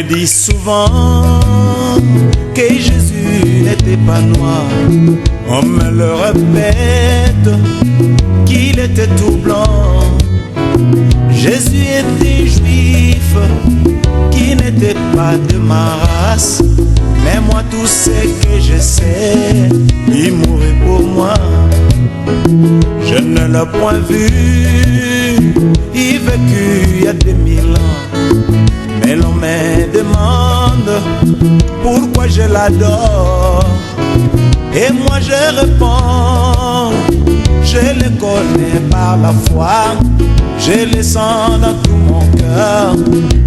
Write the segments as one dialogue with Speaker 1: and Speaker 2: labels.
Speaker 1: dit souvent que Jésus n'était pas noir. On me le répète qu'il était tout blanc. Jésus était juif, qui n'était pas de ma race. Mais moi tout ce que je sais, il mourait pour moi. Je ne l'ai point vu, il vécut il y a 2000 ans. Mais l'on me demande pourquoi je l'adore. Et moi je réponds, je le connais par la foi. Je le sens dans tout mon cœur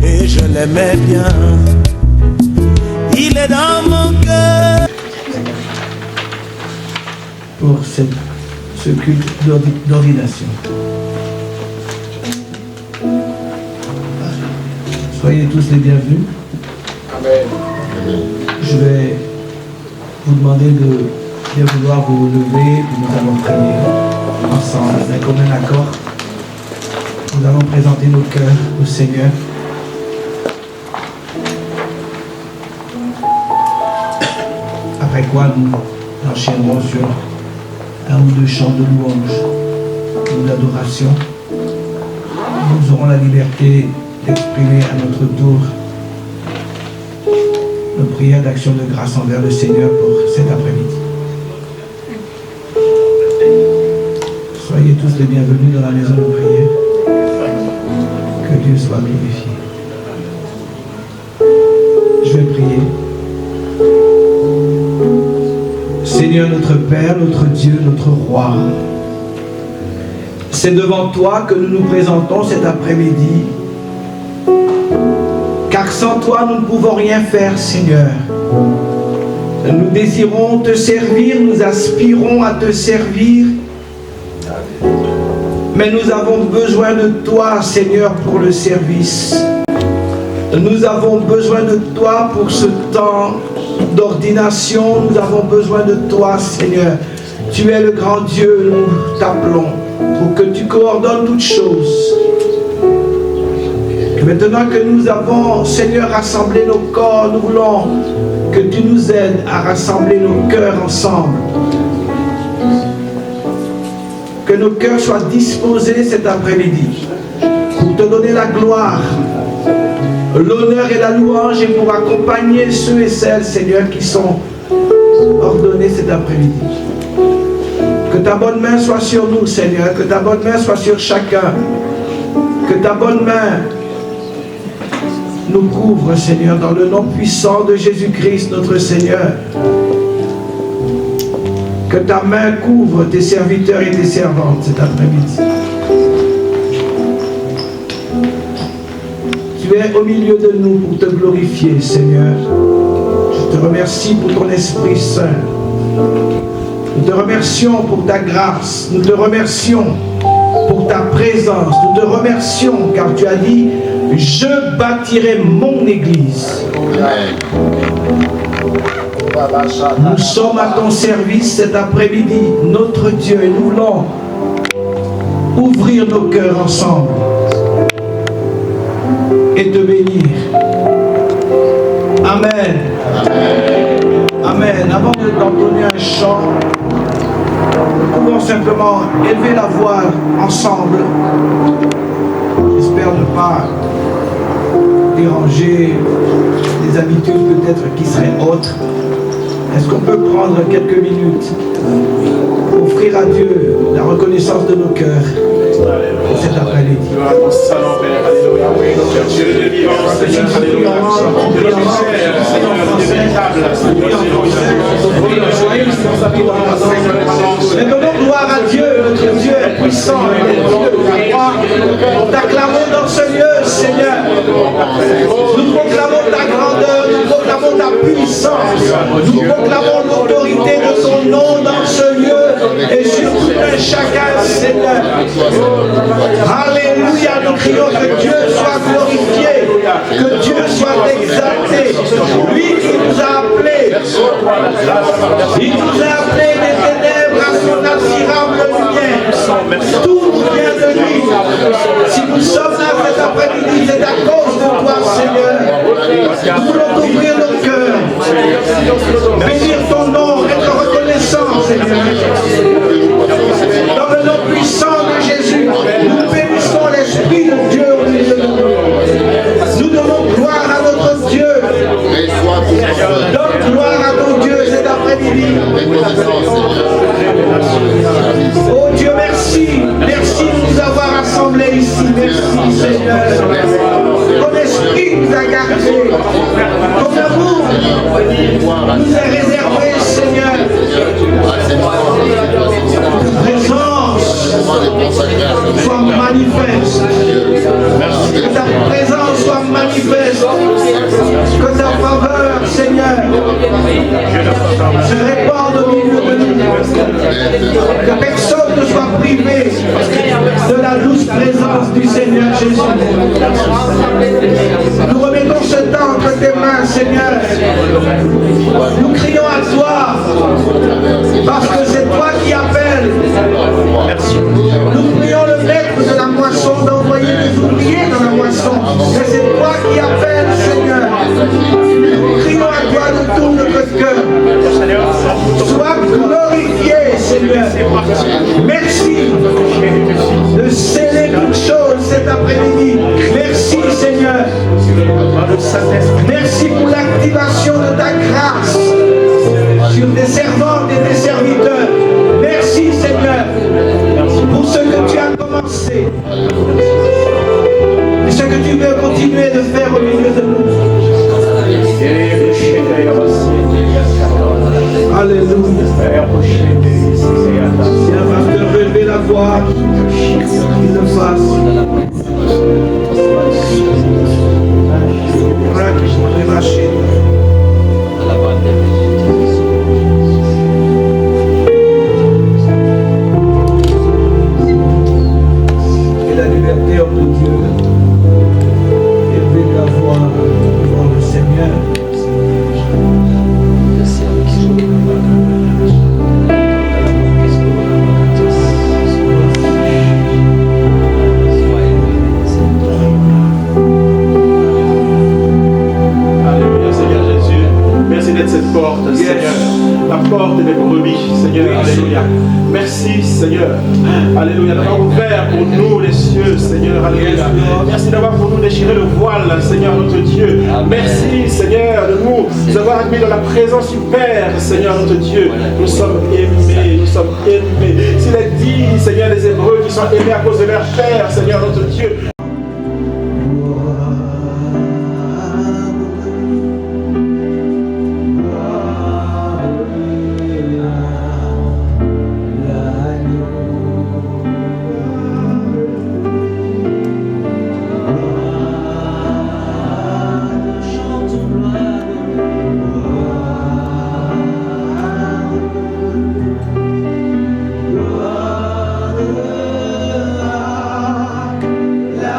Speaker 1: et je l'aimais bien. Il est dans mon cœur.
Speaker 2: Pour ce culte d'ordination. Soyez tous les bienvenus. Amen. Je vais vous demander de bien vouloir vous lever, puis nous allons prier ensemble, d'un commun accord. Nous allons présenter nos cœurs au Seigneur. Après quoi nous enchaînerons sur un ou deux chants de louange ou d'adoration. Nous aurons la liberté d'exprimer à notre tour nos prières d'action de grâce envers le Seigneur pour cet après-midi. Soyez tous les bienvenus dans la maison de prière. Que Dieu soit glorifié. Je vais prier. Seigneur notre Père, notre Dieu, notre Roi, c'est devant toi que nous nous présentons cet après-midi, car sans toi nous ne pouvons rien faire, Seigneur. Nous désirons te servir, nous aspirons à te servir, mais nous avons besoin de toi, Seigneur, pour le service. Nous avons besoin de toi pour ce temps d'ordination. Nous avons besoin de toi, Seigneur. Tu es le grand Dieu, nous t'appelons pour que tu coordonnes toutes choses. Maintenant que nous avons, Seigneur, rassemblé nos corps, nous voulons que tu nous aides à rassembler nos cœurs ensemble. Que nos cœurs soient disposés cet après-midi pour te donner la gloire, l'honneur et la louange, et pour accompagner ceux et celles, Seigneur, qui sont ordonnés cet après-midi. Que ta bonne main soit sur nous, Seigneur, que ta bonne main soit sur chacun, que ta bonne main nous couvre, Seigneur, dans le nom puissant de Jésus-Christ, notre Seigneur. Que ta main couvre tes serviteurs et tes servantes cet après-midi. Tu es au milieu de nous pour te glorifier, Seigneur. Je te remercie pour ton Esprit Saint. Nous te remercions pour ta grâce. Nous te remercions pour ta présence. Nous te remercions car tu as dit, je bâtirai mon Église. Nous sommes à ton service cet après-midi, notre Dieu, et nous voulons ouvrir nos cœurs ensemble et te bénir. Amen. Amen. Amen. Avant d'entonner un chant, nous pouvons simplement élever la voix ensemble. J'espère ne pas déranger des habitudes peut-être qui seraient autres. Est-ce qu'on peut prendre quelques minutes, offrir à Dieu la reconnaissance de nos cœurs pour cet après-midi? Mais donnons gloire à Dieu, notre Dieu est puissant, il est Dieu de gloire. Nous t'acclamons dans ce lieu, Seigneur. Nous proclamons ta grandeur, nous proclamons ta puissance, nous proclamons l'autorité de ton nom dans ce lieu et sur tout un chacun, Seigneur. Alléluia, nous crions que Dieu soit glorifié, que Dieu soit exalté. Lui qui nous a appelés, il nous a appelés des ténèbres à son admirable lumière. Tout nous vient de lui. Si nous sommes là cet après-midi, c'est à cause de toi, Seigneur. bénir ton nom, être reconnaissant, Seigneur. Dans le nom puissant de Jésus, nous bénissons l'Esprit de Dieu au milieu de nous. Nous donnons gloire à notre Dieu. Donne gloire à ton Dieu cet après-midi. Oh Dieu, merci. Merci de nous avoir rassemblés ici. Merci Seigneur. Ton esprit nous a gardés. Ton amour nous est réservé, Seigneur. Ta présence soit manifeste. Que ta présence soit manifeste. Que ta faveur, Seigneur, se répande au milieu de nous. Que personne ne soit privé de la douce présence du Seigneur Jésus. Nous remettons ce temps entre tes mains, Seigneur. Nous crions à toi, parce que c'est toi qui appelles. Nous prions le maître de la moisson d'envoyer des ouvriers dans la moisson. Mais c'est toi qui appelles, Seigneur. Nous crions à toi de tout notre cœur. Sois glorifié, Seigneur. Merci de sceller toutes choses cet après-midi. Merci, Seigneur. Merci pour l'activation de ta grâce sur tes servantes et tes serviteurs. Merci, Seigneur, pour ce que tu as commencé et ce que tu veux continuer de faire au milieu de nous. Alléluia. Viens, va te relever la voix, qu'il le fasse. Et la liberté, homme de Dieu, élever ta voix devant le Seigneur.
Speaker 3: Cette porte, Seigneur, la porte des brebis, Seigneur, alléluia. Merci, Seigneur, alléluia, d'avoir ouvert pour nous les cieux, Seigneur, alléluia. Merci d'avoir pour nous déchiré le voile, Seigneur, notre Dieu. Merci, Seigneur, de nous avoir admis dans la présence du Père, Seigneur, notre Dieu. Nous sommes aimés, nous sommes aimés. S'il est dit, Seigneur, les Hébreux qui sont aimés à cause de leur Père, Seigneur, notre Dieu.
Speaker 2: La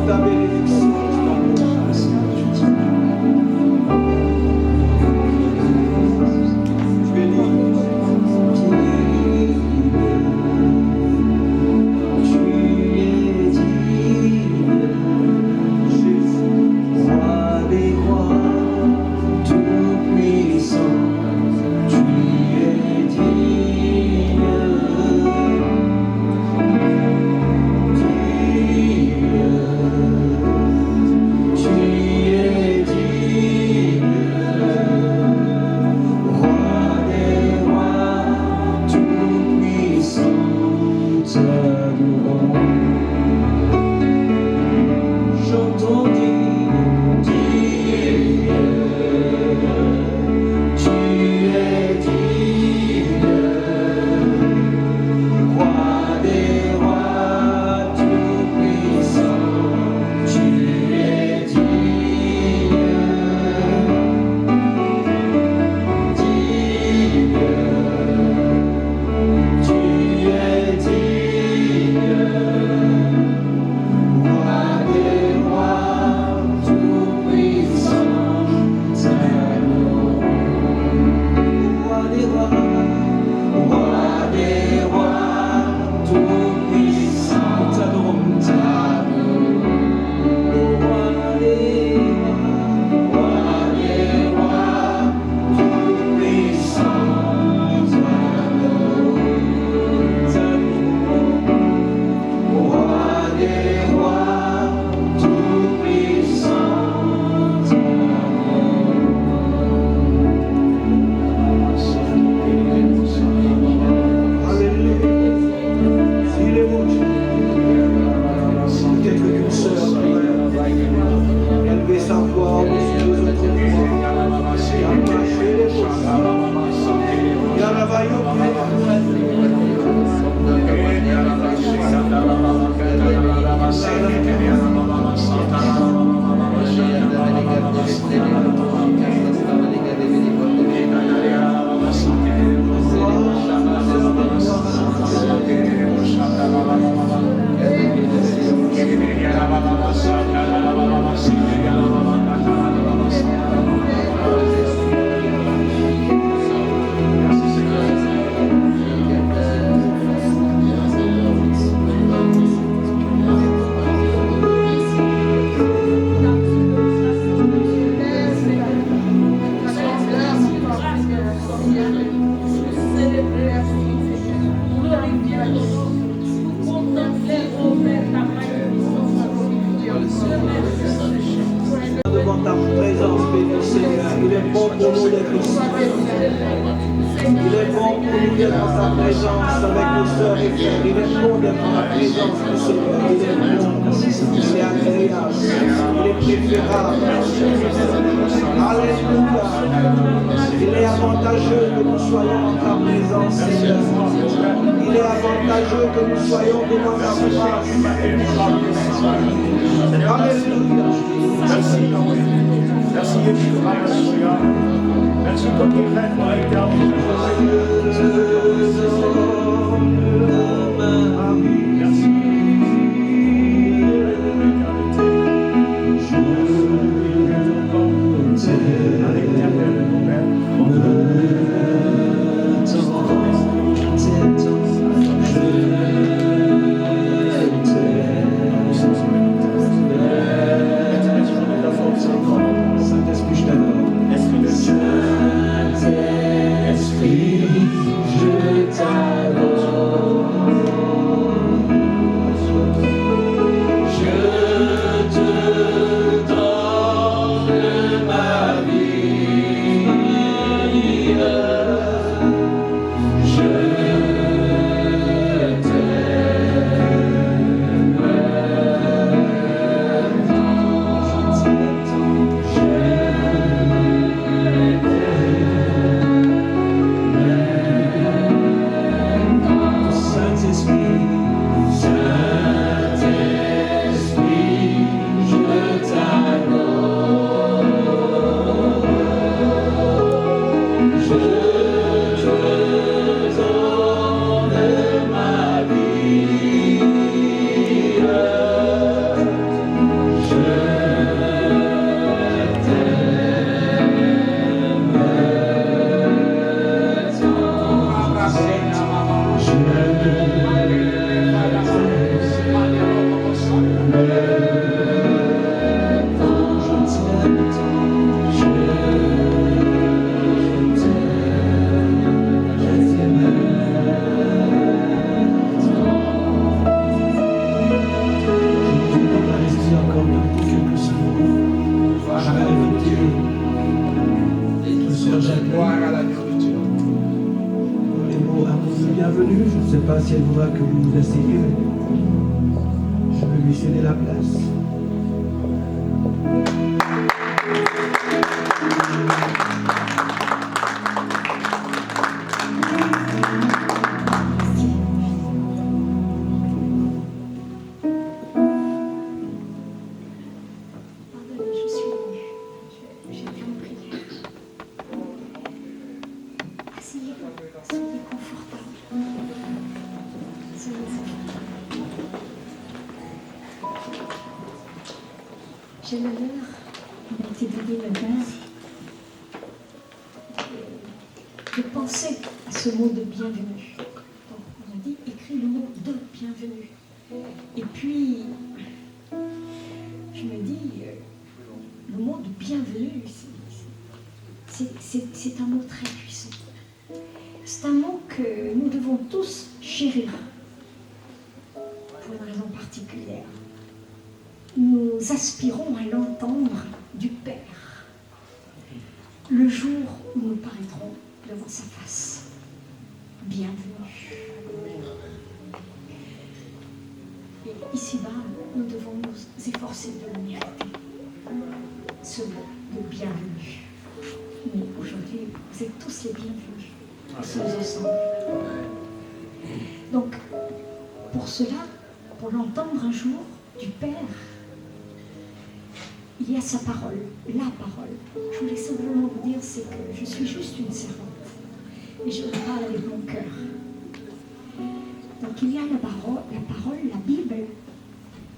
Speaker 2: ta bénédiction.
Speaker 4: Saint-Esprit,
Speaker 2: pas si elle voudra que vous vous asseyez. Je vais lui céder la place.
Speaker 4: J'ai l'honneur, il m'a été donné l'honneur de penser à ce mot de bienvenue. Donc, on a dit, écris le mot de bienvenue. Et puis, je me dis, le mot de bienvenue, c'est un mot très puissant. C'est un mot que nous devons tous chérir, pour une raison particulière. Nous aspirons à l'entendre du Père le jour où nous paraîtrons devant sa face. Bienvenue. Et ici-bas, nous devons nous efforcer de le mériter. Ce mot de bienvenue. Mais aujourd'hui, vous êtes tous les bienvenus, tous ensemble. Donc, pour cela, pour l'entendre un jour du Père, il y a sa parole, la parole. Je voulais simplement vous dire, c'est que je suis juste une servante. Et je parle avec mon cœur. Donc il y a la parole, la Bible,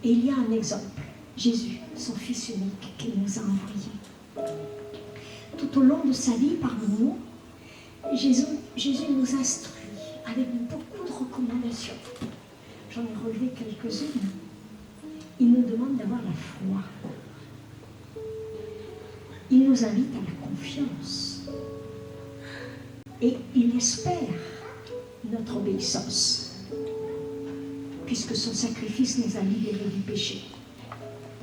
Speaker 4: et il y a un exemple. Jésus, son Fils unique, qu'il nous a envoyé. Tout au long de sa vie parmi nous, Jésus nous instruit avec beaucoup de recommandations. J'en ai relevé quelques-unes. Il nous demande d'avoir la foi. Il nous invite à la confiance. Et il espère notre obéissance, puisque son sacrifice nous a libérés du péché.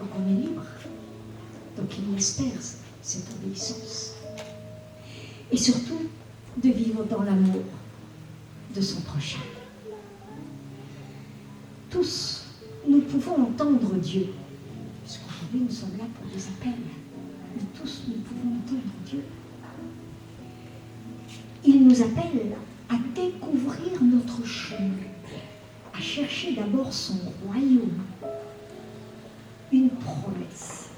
Speaker 4: Donc on est libre. Donc il espère cette obéissance. Et surtout, de vivre dans l'amour de son prochain. Tous, nous pouvons entendre Dieu, puisqu'aujourd'hui nous sommes là pour des appels. Mais tous, nous pouvons entendre Dieu. Il nous appelle à découvrir notre chemin, à chercher d'abord son royaume, une promesse,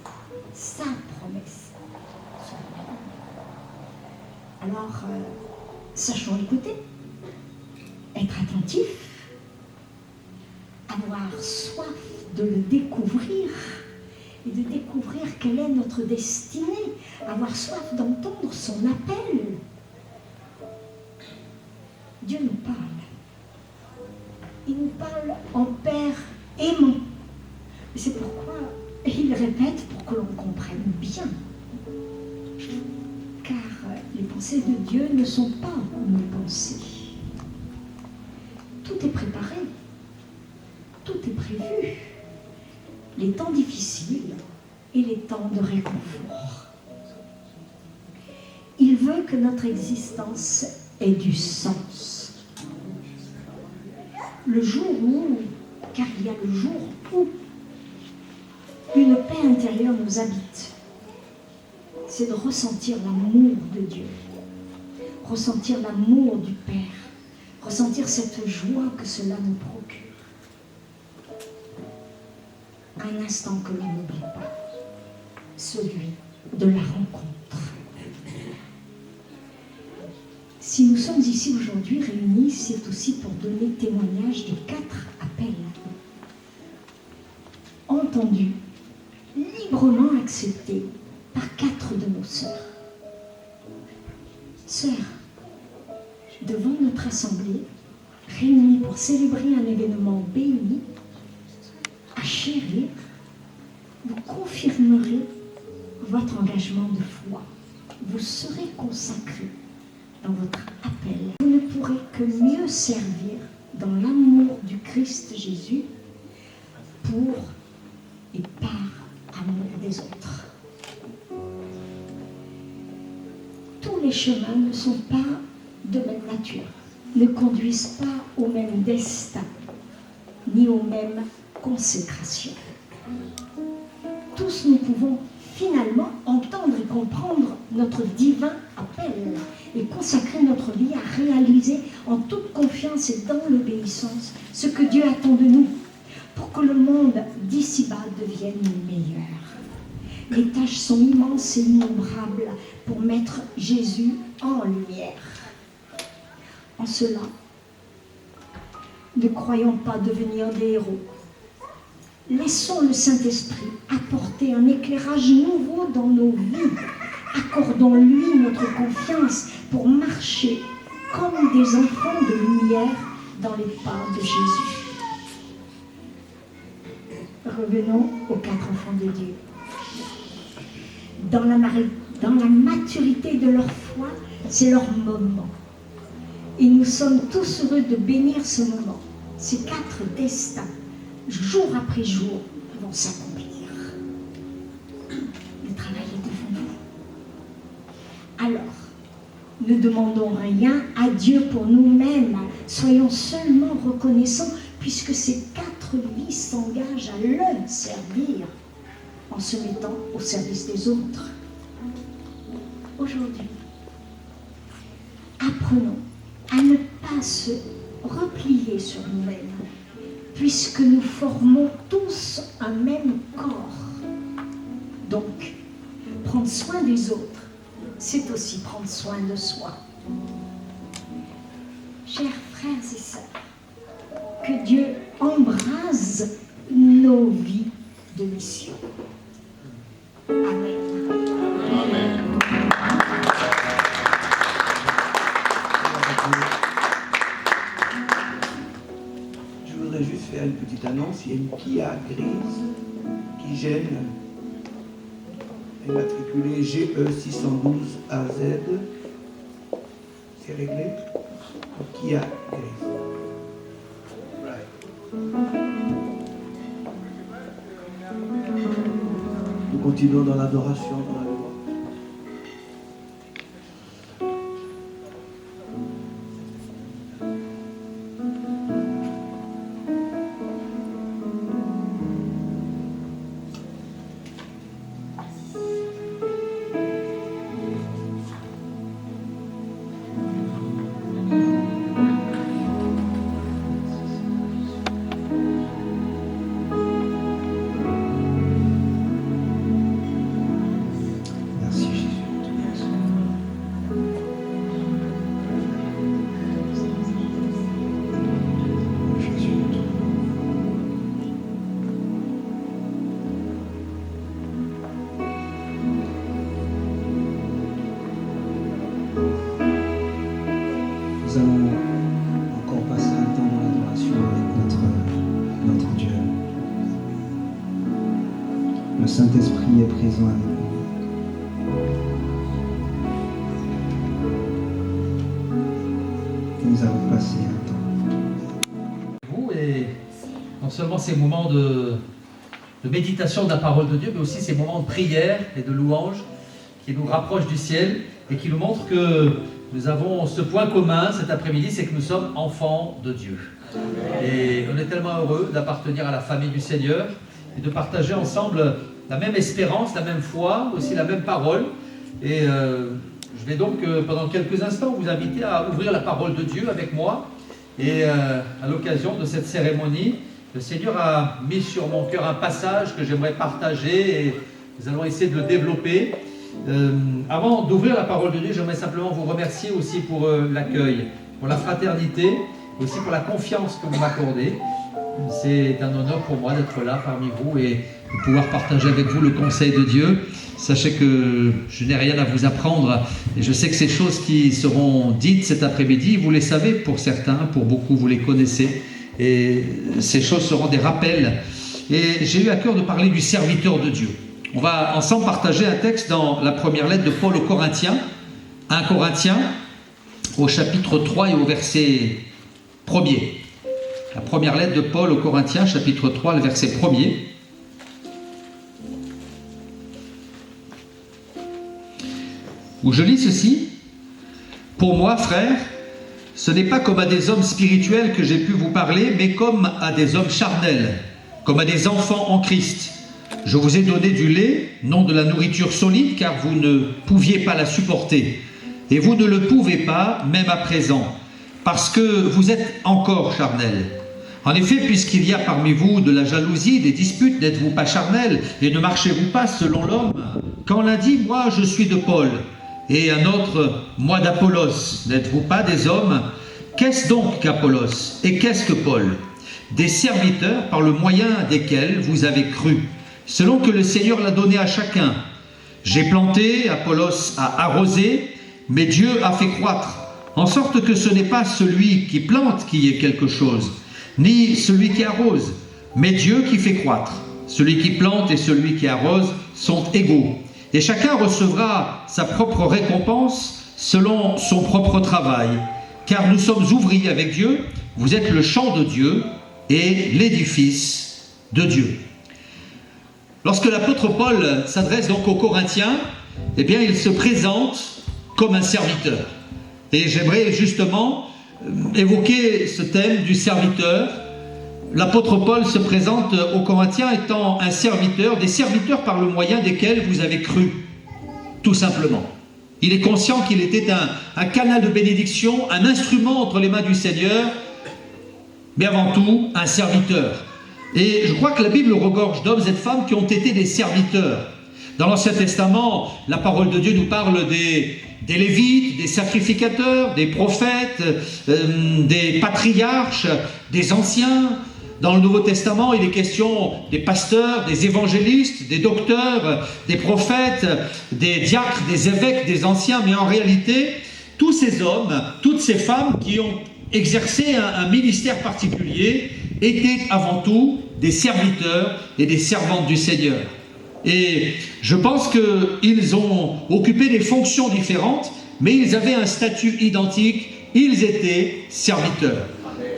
Speaker 4: sa promesse, son royaume. Alors, sachons écouter, être attentif, avoir soif de le découvrir, et de découvrir quelle est notre destinée, avoir soif d'entendre son appel. Dieu nous parle. Il nous parle en Père aimant. Et c'est pourquoi il répète pour que l'on comprenne bien. Car les pensées de Dieu ne sont pas nos pensées. Tout est préparé. Tout est prévu. Les temps difficiles et les temps de réconfort. Il veut que notre existence ait du sens. Le jour où, car il y a le jour où une paix intérieure nous habite, c'est de ressentir l'amour de Dieu, ressentir l'amour du Père, ressentir cette joie que cela nous procure. Un instant que l'on n'oublie pas, celui de la rencontre. Si nous sommes ici aujourd'hui réunis, c'est aussi pour donner témoignage de 4 appels entendus, librement acceptés par 4 de nos sœurs. Sœurs, devant notre assemblée, réunies pour célébrer un événement béni, à chérir, vous confirmerez votre engagement de foi. Vous serez consacrés dans votre appel. Vous ne pourrez que mieux servir dans l'amour du Christ Jésus pour et par amour des autres. Tous les chemins ne sont pas de même nature. ne conduisent pas au même destin, ni aux mêmes consécrations. Tous nous pouvons finalement entendre et comprendre notre divin appel et consacrer notre vie à réaliser en toute confiance et dans l'obéissance ce que Dieu attend de nous pour que le monde d'ici-bas devienne meilleur. Les tâches sont immenses et innombrables pour mettre Jésus en lumière. En cela, ne croyons pas devenir des héros. Laissons le Saint-Esprit apporter un éclairage nouveau dans nos vies. Accordons-lui notre confiance pour marcher comme des enfants de lumière dans les pas de Jésus. Revenons aux 4 enfants de Dieu. Dans la maturité de leur foi, c'est leur moment. Et nous sommes tous heureux de bénir ce moment. Ces 4 destins, jour après jour, vont s'accomplir. Le travail est devant vous. Alors, ne demandons rien à Dieu pour nous-mêmes. Soyons seulement reconnaissants puisque ces 4 vies s'engagent à le servir en se mettant au service des autres. Aujourd'hui, apprenons à ne pas se replier sur nous-mêmes, puisque nous formons tous un même corps. Donc, prendre soin des autres, c'est aussi prendre soin de soi. Chers frères et sœurs, que Dieu embrase nos vies de mission. Amen.
Speaker 3: Amen.
Speaker 2: Je voudrais juste faire une petite annonce. Il y a une Kia grise qui gêne, immatriculée GE612AZ. C'est réglé. Kia grise. Nous continuons dans l'adoration, dans la louange.
Speaker 5: Nous allons encore passer un temps dans l'adoration avec notre Dieu. Le Saint-Esprit est présent avec nous. Et nous allons passer un temps.
Speaker 6: Vous et non seulement ces moments de méditation de la parole de Dieu, mais aussi ces moments de prière et de louange qui nous rapprochent du ciel et qui nous montrent que nous avons ce point commun cet après-midi, c'est que nous sommes enfants de Dieu. Et on est tellement heureux d'appartenir à la famille du Seigneur et de partager ensemble la même espérance, la même foi, aussi la même parole. Et je vais donc pendant quelques instants vous inviter à ouvrir la parole de Dieu avec moi. Et à l'occasion de cette cérémonie, le Seigneur a mis sur mon cœur un passage que j'aimerais partager et nous allons essayer de le développer. Avant d'ouvrir la parole de Dieu, j'aimerais simplement vous remercier aussi pour l'accueil, pour la fraternité, aussi pour la confiance que vous m'accordez. C'est un honneur pour moi d'être là parmi vous et de pouvoir partager avec vous le conseil de Dieu. Sachez que je n'ai rien à vous apprendre et je sais que ces choses qui seront dites cet après-midi, vous les savez pour certains, pour beaucoup vous les connaissez et ces choses seront des rappels. Et j'ai eu à cœur de parler du serviteur de Dieu. On va ensemble partager un texte dans la première lettre de Paul aux Corinthiens, 1 Corinthiens, au chapitre 3 et au verset 1er. La première lettre de Paul aux Corinthiens, chapitre 3, le verset 1er. Où je lis ceci. Pour moi, frères, ce n'est pas comme à des hommes spirituels que j'ai pu vous parler, mais comme à des hommes charnels, comme à des enfants en Christ. Je vous ai donné du lait, non de la nourriture solide, car vous ne pouviez pas la supporter. Et vous ne le pouvez pas, même à présent, parce que vous êtes encore charnels. En effet, puisqu'il y a parmi vous de la jalousie, des disputes, n'êtes-vous pas charnels et ne marchez-vous pas selon l'homme? Quand l'un dit « moi je suis de Paul » et un autre « moi d'Apollos », n'êtes-vous pas des hommes? Qu'est-ce donc qu'Apollos et qu'est-ce que Paul? Des serviteurs par le moyen desquels vous avez cru, selon que le Seigneur l'a donné à chacun. J'ai planté, Apollos a arrosé, mais Dieu a fait croître, en sorte que ce n'est pas celui qui plante qui est quelque chose, ni celui qui arrose, mais Dieu qui fait croître. Celui qui plante et celui qui arrose sont égaux, et chacun recevra sa propre récompense selon son propre travail, car nous sommes ouvriers avec Dieu, vous êtes le champ de Dieu et l'édifice de Dieu. Lorsque l'apôtre Paul s'adresse donc aux Corinthiens, eh bien il se présente comme un serviteur. Et j'aimerais justement évoquer ce thème du serviteur. L'apôtre Paul se présente aux Corinthiens étant un serviteur, des serviteurs par le moyen desquels vous avez cru, tout simplement. Il est conscient qu'il était un canal de bénédiction, un instrument entre les mains du Seigneur, mais avant tout, un serviteur. Et je crois que la Bible regorge d'hommes et de femmes qui ont été des serviteurs. Dans l'Ancien Testament, la parole de Dieu nous parle des Lévites, des sacrificateurs, des prophètes, des patriarches, des anciens. Dans le Nouveau Testament, il est question des pasteurs, des évangélistes, des docteurs, des prophètes, des diacres, des évêques, des anciens. Mais en réalité, tous ces hommes, toutes ces femmes qui ont exercé un ministère particulier étaient avant tout des serviteurs et des servantes du Seigneur. Et je pense qu'ils ont occupé des fonctions différentes, mais ils avaient un statut identique, ils étaient serviteurs.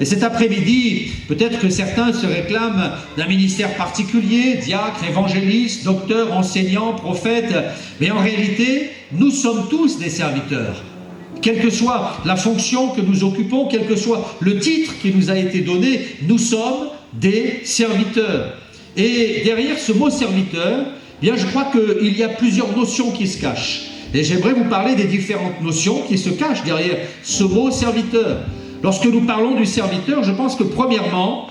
Speaker 6: Et cet après-midi, peut-être que certains se réclament d'un ministère particulier, diacre, évangéliste, docteur, enseignant, prophète, mais en réalité, nous sommes tous des serviteurs. Quelle que soit la fonction que nous occupons, quel que soit le titre qui nous a été donné, nous sommes des serviteurs. Et derrière ce mot serviteur, eh bien je crois qu'il y a plusieurs notions qui se cachent. Et j'aimerais vous parler des différentes notions qui se cachent derrière ce mot serviteur. Lorsque nous parlons du serviteur, je pense que premièrement,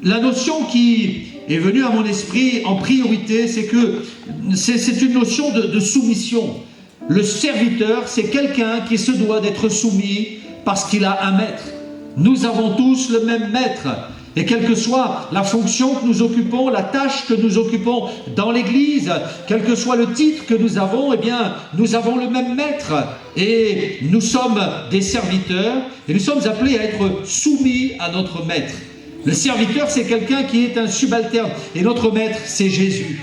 Speaker 6: la notion qui est venue à mon esprit en priorité, c'est que c'est une notion de soumission. Le serviteur, c'est quelqu'un qui se doit d'être soumis parce qu'il a un maître. Nous avons tous le même maître. Et quelle que soit la fonction que nous occupons, la tâche que nous occupons dans l'Église, quel que soit le titre que nous avons, eh bien, nous avons le même maître. Et nous sommes des serviteurs et nous sommes appelés à être soumis à notre maître. Le serviteur, c'est quelqu'un qui est un subalterne. Et notre maître, c'est Jésus.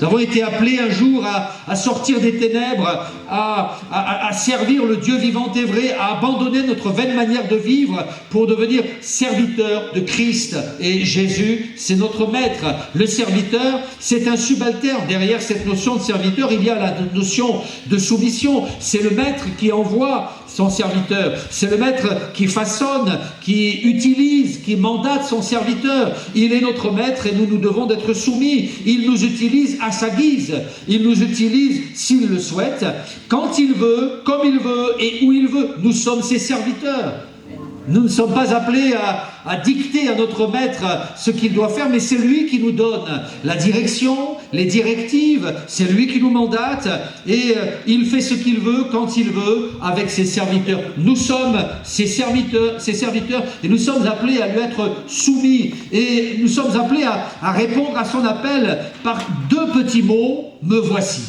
Speaker 6: Nous avons été appelés un jour à sortir des ténèbres, à servir le Dieu vivant et vrai, à abandonner notre vaine manière de vivre pour devenir serviteurs de Christ. Et Jésus, c'est notre maître. Le serviteur, c'est un subalterne. Derrière cette notion de serviteur, il y a la notion de soumission. C'est le maître qui envoie son serviteur. C'est le maître qui façonne, qui utilise, qui mandate son serviteur. Il est notre maître et nous devons d'être soumis. Il nous utilise à sa guise. Il nous utilise s'il le souhaite, quand il veut, comme il veut et où il veut. Nous sommes ses serviteurs. Nous ne sommes pas appelés à dicter à notre maître ce qu'il doit faire, mais c'est lui qui nous donne la direction, les directives, c'est lui qui nous mandate et il fait ce qu'il veut, quand il veut, avec ses serviteurs. Nous sommes ses serviteurs et nous sommes appelés à lui être soumis et nous sommes appelés à répondre à son appel par deux petits mots, me voici.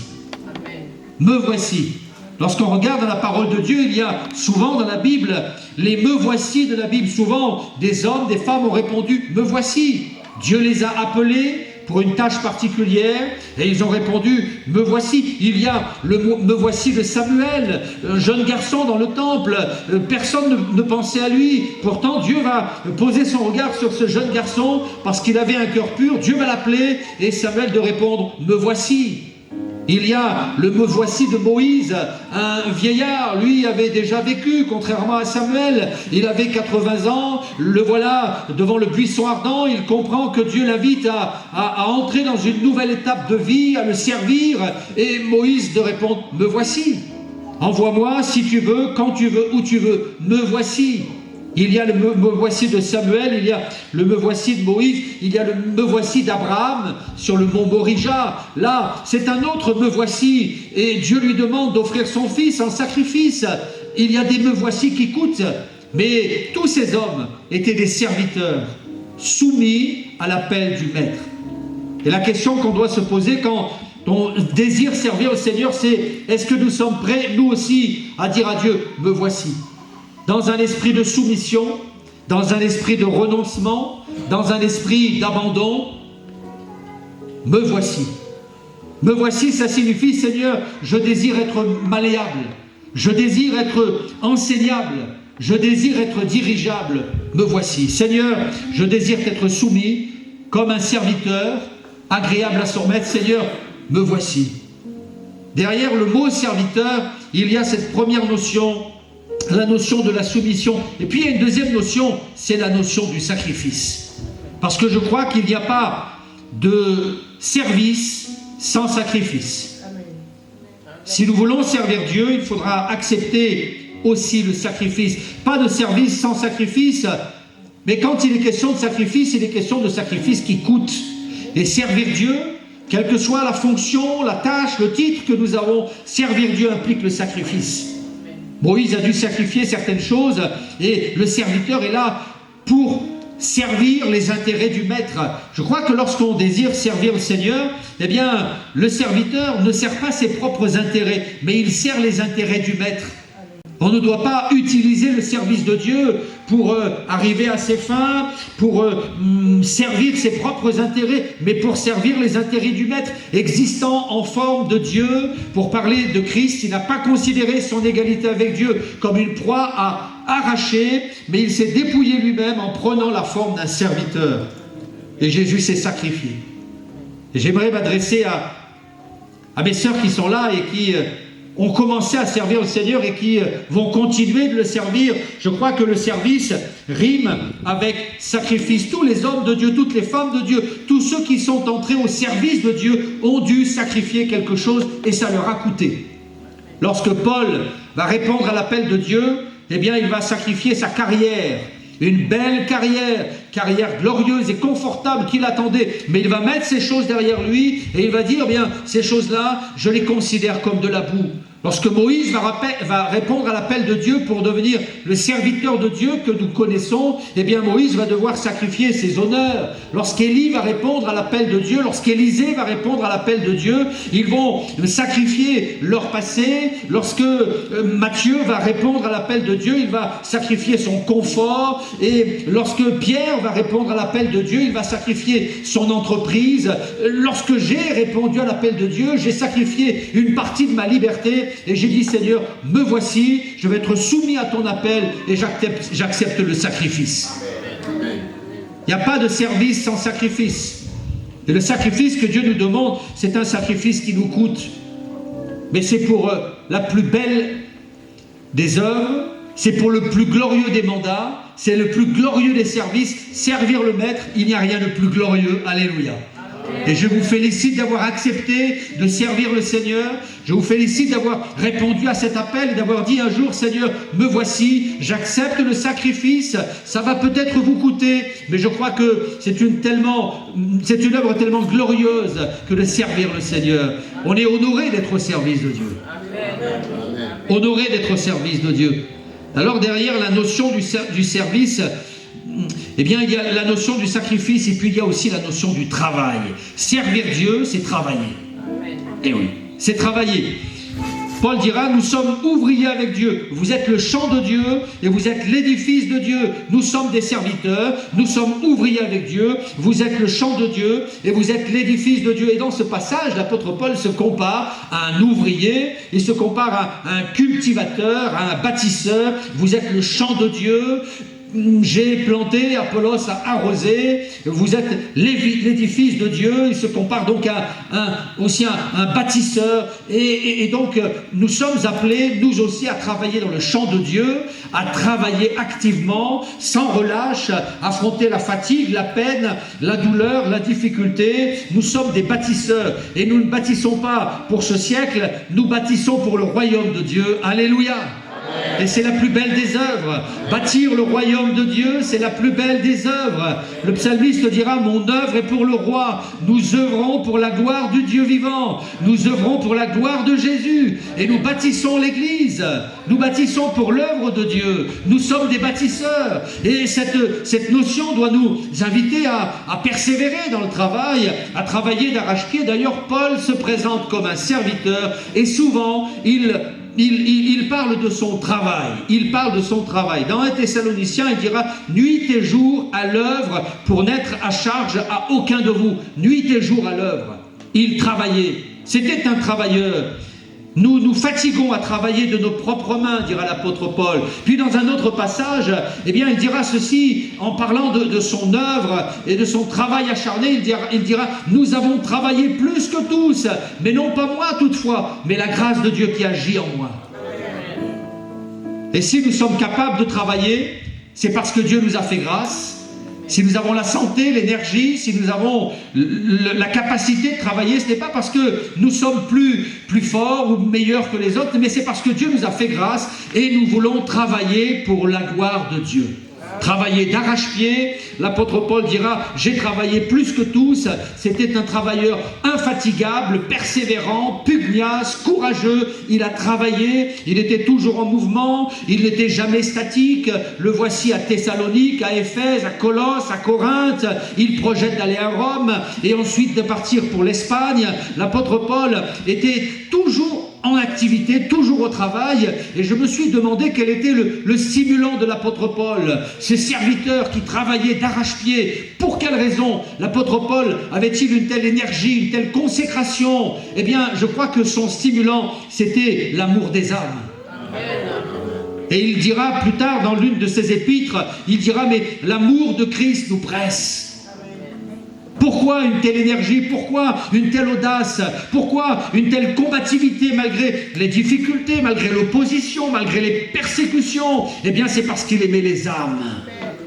Speaker 6: Amen. Me voici. Lorsqu'on regarde dans la parole de Dieu, il y a souvent dans la Bible, les me voici de la Bible. Souvent, des hommes, des femmes ont répondu, me voici. Dieu les a appelés pour une tâche particulière et ils ont répondu, me voici. Il y a le mot me voici de Samuel, jeune garçon dans le temple. Personne ne pensait à lui. Pourtant, Dieu va poser son regard sur ce jeune garçon parce qu'il avait un cœur pur. Dieu va l'appeler et Samuel de répondre, me voici.
Speaker 7: Il y a le me voici de Moïse, un vieillard, lui avait déjà vécu, contrairement à Samuel, il avait 80 ans, le voilà devant le buisson ardent, il comprend que Dieu l'invite à entrer dans une nouvelle étape de vie, à le servir, et Moïse de répondre, me voici, envoie-moi si tu veux, quand tu veux, où tu veux, me voici. Il y a le me voici de Samuel, il y a le me voici de Moïse, il y a le me voici d'Abraham sur le mont Morija. Là, c'est un autre me voici et Dieu lui demande d'offrir son fils en sacrifice. Il y a des me voici qui coûtent, mais tous ces hommes étaient des serviteurs soumis à l'appel du maître. Et la question qu'on doit se poser quand on désire servir le Seigneur, c'est est-ce que nous sommes prêts, nous aussi, à dire à Dieu, me voici? Dans un esprit de soumission, dans un esprit de renoncement, dans un esprit d'abandon, me voici. Me voici, ça signifie, Seigneur, je désire être malléable, je désire être enseignable, je désire être dirigeable, me voici. Seigneur, je désire être soumis comme un serviteur, agréable à son maître. Seigneur, me voici. Derrière le mot serviteur, il y a cette première notion, la notion de la soumission. Et puis il y a une deuxième notion, c'est la notion du sacrifice. Parce que je crois qu'il n'y a pas de service sans sacrifice. Si nous voulons servir Dieu, il faudra accepter aussi le sacrifice. Pas de service sans sacrifice, mais quand il est question de sacrifice, il est question de sacrifice qui coûte. Et servir Dieu, quelle que soit la fonction, la tâche, le titre que nous avons, servir Dieu implique le sacrifice. Moïse a dû sacrifier certaines choses et le serviteur est là pour servir les intérêts du maître. Je crois que lorsqu'on désire servir le Seigneur, eh bien, le serviteur ne sert pas ses propres intérêts, mais il sert les intérêts du maître. On ne doit pas utiliser le service de Dieu pour arriver à ses fins, pour servir ses propres intérêts, mais pour servir les intérêts du Maître, existant en forme de Dieu. Pour parler de Christ, il n'a pas considéré son égalité avec Dieu comme une proie à arracher, mais il s'est dépouillé lui-même en prenant la forme d'un serviteur. Et Jésus s'est sacrifié. Et j'aimerais m'adresser à mes sœurs qui sont là et qui ont commencé à servir le Seigneur et qui vont continuer de le servir. Je crois que le service rime avec sacrifice. Tous les hommes de Dieu, toutes les femmes de Dieu, tous ceux qui sont entrés au service de Dieu ont dû sacrifier quelque chose et ça leur a coûté. Lorsque Paul va répondre à l'appel de Dieu, eh bien il va sacrifier sa carrière. Une belle carrière glorieuse et confortable qui l'attendait. Mais il va mettre ces choses derrière lui et il va dire, eh bien, ces choses-là, je les considère comme de la boue. Lorsque Moïse va répondre à l'appel de Dieu pour devenir le serviteur de Dieu que nous connaissons, eh bien Moïse va devoir sacrifier ses honneurs. Lorsqu'Élie va répondre à l'appel de Dieu, lorsqu'Élisée va répondre à l'appel de Dieu, ils vont sacrifier leur passé. Lorsque Matthieu va répondre à l'appel de Dieu, il va sacrifier son confort. Et lorsque Pierre va répondre à l'appel de Dieu, il va sacrifier son entreprise. Lorsque j'ai répondu à l'appel de Dieu, j'ai sacrifié une partie de ma liberté. Et j'ai dit, Seigneur, me voici, je vais être soumis à ton appel et j'accepte le sacrifice. Il n'y a pas de service sans sacrifice. Et le sacrifice que Dieu nous demande, c'est un sacrifice qui nous coûte. Mais c'est pour la plus belle des œuvres, c'est pour le plus glorieux des mandats, c'est le plus glorieux des services. Servir le Maître, il n'y a rien de plus glorieux. Alléluia. Et je vous félicite d'avoir accepté de servir le Seigneur. Je vous félicite d'avoir répondu à cet appel et d'avoir dit un jour, Seigneur, me voici, j'accepte le sacrifice. Ça va peut-être vous coûter, mais je crois que c'est une œuvre tellement glorieuse que de servir le Seigneur. On est honoré d'être au service de Dieu. Honoré d'être au service de Dieu. Alors derrière la notion du service, eh bien, il y a la notion du sacrifice et puis il y a aussi la notion du travail. Servir Dieu, c'est travailler. Et oui, c'est travailler. Paul dira, nous sommes ouvriers avec Dieu. Vous êtes le champ de Dieu et vous êtes l'édifice de Dieu. Nous sommes des serviteurs, nous sommes ouvriers avec Dieu. Vous êtes le champ de Dieu et vous êtes l'édifice de Dieu. Et dans ce passage, l'apôtre Paul se compare à un ouvrier, il se compare à un cultivateur, à un bâtisseur. Vous êtes le champ de Dieu. j'ai planté, Apollos a arrosé, vous êtes l'édifice de Dieu. Il se compare donc aussi à un bâtisseur. Et donc, nous sommes appelés, nous aussi, à travailler dans le champ de Dieu, à travailler activement, sans relâche, affronter la fatigue, la peine, la douleur, la difficulté. Nous sommes des bâtisseurs. Et nous ne bâtissons pas pour ce siècle, nous bâtissons pour le royaume de Dieu. Alléluia! Et c'est la plus belle des œuvres. Bâtir le royaume de Dieu, c'est la plus belle des œuvres. Le psalmiste dira: mon œuvre est pour le roi. Nous œuvrons pour la gloire du Dieu vivant. Nous œuvrons pour la gloire de Jésus. Et nous bâtissons l'église. Nous bâtissons pour l'œuvre de Dieu. Nous sommes des bâtisseurs. Et cette notion doit nous inviter à persévérer dans le travail, à travailler d'arrache-pied. D'ailleurs, Paul se présente comme un serviteur et souvent, il parle de son travail. Il parle de son travail. Dans 1 Thessaloniciens, il dira: nuit et jour à l'œuvre pour n'être à charge à aucun de vous. Nuit et jour à l'œuvre. Il travaillait. C'était un travailleur. Nous nous fatiguons à travailler de nos propres mains, dira l'apôtre Paul. Puis dans un autre passage, eh bien, il dira ceci, en parlant de son œuvre et de son travail acharné, il dira: nous avons travaillé plus que tous, mais non pas moi toutefois, mais la grâce de Dieu qui agit en moi. Et si nous sommes capables de travailler, c'est parce que Dieu nous a fait grâce. Si nous avons la santé, l'énergie, si nous avons la capacité de travailler, ce n'est pas parce que nous sommes plus forts ou meilleurs que les autres, mais c'est parce que Dieu nous a fait grâce et nous voulons travailler pour la gloire de Dieu. Travailler d'arrache-pied, l'apôtre Paul dira: j'ai travaillé plus que tous. C'était un travailleur infatigable, persévérant, pugnace, courageux. Il a travaillé, il était toujours en mouvement, il n'était jamais statique. Le voici à Thessalonique, à Éphèse, à Colosse, à Corinthe. Il projette d'aller à Rome et ensuite de partir pour l'Espagne. L'apôtre Paul était toujours en activité, toujours au travail, et je me suis demandé quel était le stimulant de l'apôtre Paul, ces serviteurs qui travaillaient d'arrache-pied. Pour quelle raison l'apôtre Paul avait-il une telle énergie, une telle consécration? Eh bien, je crois que son stimulant, c'était l'amour des âmes. Et il dira plus tard dans l'une de ses épîtres, il dira: mais l'amour de Christ nous presse. Pourquoi une telle énergie? Pourquoi une telle audace? Pourquoi une telle combativité malgré les difficultés, malgré l'opposition, malgré les persécutions? Eh bien, c'est parce qu'il aimait les âmes.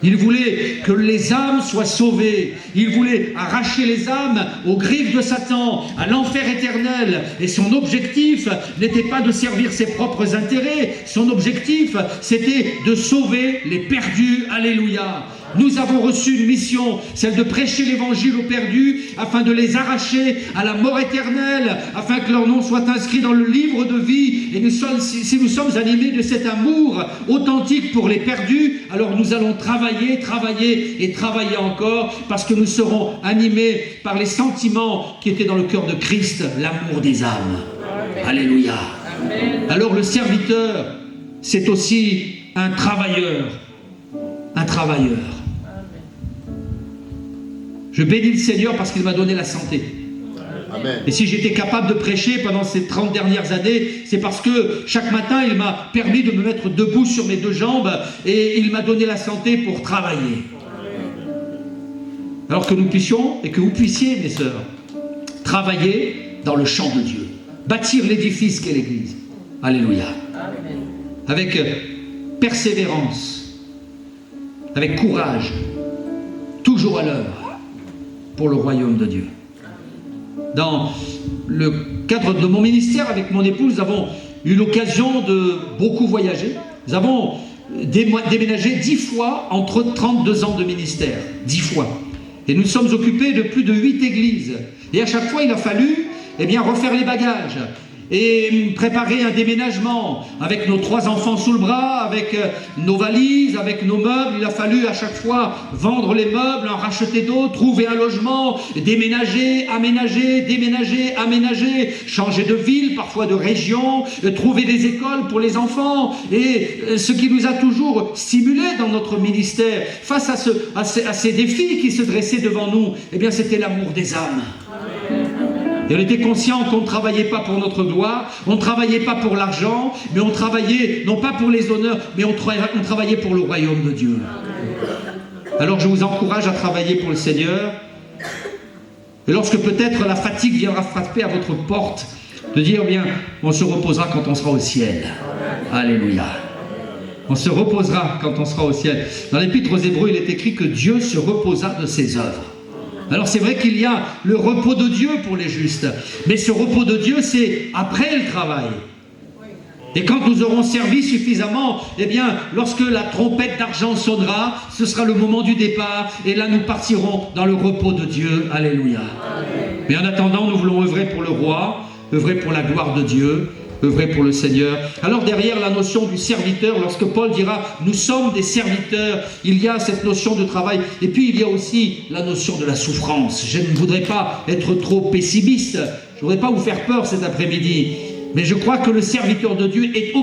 Speaker 7: Il voulait que les âmes soient sauvées. Il voulait arracher les âmes aux griffes de Satan, à l'enfer éternel. Et son objectif n'était pas de servir ses propres intérêts. Son objectif, c'était de sauver les perdus. Alléluia. Nous avons reçu une mission, celle de prêcher l'évangile aux perdus, afin de les arracher à la mort éternelle, afin que leur nom soit inscrit dans le livre de vie. Et si nous sommes animés de cet amour authentique pour les perdus, alors nous allons travailler, travailler et travailler encore, parce que nous serons animés par les sentiments qui étaient dans le cœur de Christ, l'amour des âmes. Amen. Alléluia. Amen. Alors le serviteur, c'est aussi un travailleur. Un travailleur. Je bénis le Seigneur parce qu'il m'a donné la santé. Amen. Et si j'étais capable de prêcher pendant ces 30 dernières années, c'est parce que chaque matin, il m'a permis de me mettre debout sur mes deux jambes et il m'a donné la santé pour travailler. Alors que nous puissions, et que vous puissiez, mes sœurs, travailler dans le champ de Dieu, bâtir l'édifice qu'est l'Église. Alléluia. Amen. Avec persévérance, avec courage, toujours à l'œuvre pour le royaume de Dieu. Dans le cadre de mon ministère, avec mon épouse, nous avons eu l'occasion de beaucoup voyager. Nous avons déménagé 10 fois entre 32 ans de ministère. 10 fois. Et nous sommes occupés de plus de 8 églises. Et à chaque fois, il a fallu refaire les bagages et préparer un déménagement avec nos 3 enfants sous le bras, avec nos valises, avec nos meubles. Il a fallu à chaque fois vendre les meubles, en racheter d'autres, trouver un logement, déménager, aménager, déménager, aménager, changer de ville, parfois de région, trouver des écoles pour les enfants. Et ce qui nous a toujours stimulés dans notre ministère, face à ces défis qui se dressaient devant nous, eh bien c'était l'amour des âmes. Et on était conscient qu'on ne travaillait pas pour notre gloire, on ne travaillait pas pour l'argent, mais on travaillait non pas pour les honneurs, mais on travaillait pour le royaume de Dieu. Alors je vous encourage à travailler pour le Seigneur. Et lorsque peut-être la fatigue viendra frapper à votre porte, de dire, bien, on se reposera quand on sera au ciel. Alléluia. On se reposera quand on sera au ciel. Dans l'Épître aux Hébreux, il est écrit que Dieu se reposa de ses œuvres. Alors c'est vrai qu'il y a le repos de Dieu pour les justes, mais ce repos de Dieu, c'est après le travail. Et quand nous aurons servi suffisamment, eh bien, lorsque la trompette d'argent sonnera, ce sera le moment du départ, et là nous partirons dans le repos de Dieu. Alléluia. Mais en attendant, nous voulons œuvrer pour le roi, œuvrer pour la gloire de Dieu, œuvrer pour le Seigneur. Alors derrière la notion du serviteur, lorsque Paul dira « nous sommes des serviteurs », il y a cette notion de travail. Et puis il y a aussi la notion de la souffrance. Je ne voudrais pas être trop pessimiste, je ne voudrais pas vous faire peur cet après-midi, mais je crois que le serviteur de Dieu est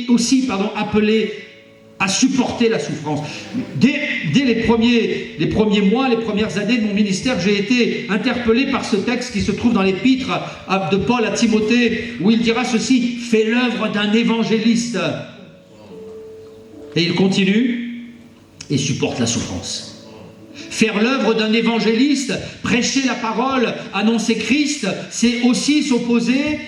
Speaker 7: aussi appelé à supporter la souffrance. Dès les premiers mois, les premières années de mon ministère, j'ai été interpellé par ce texte qui se trouve dans l'épître de Paul à Timothée, où il dira ceci: « Fais l'œuvre d'un évangéliste ». Et il continue, et supporte la souffrance. Faire l'œuvre d'un évangéliste, prêcher la parole, annoncer Christ, c'est aussi s'opposer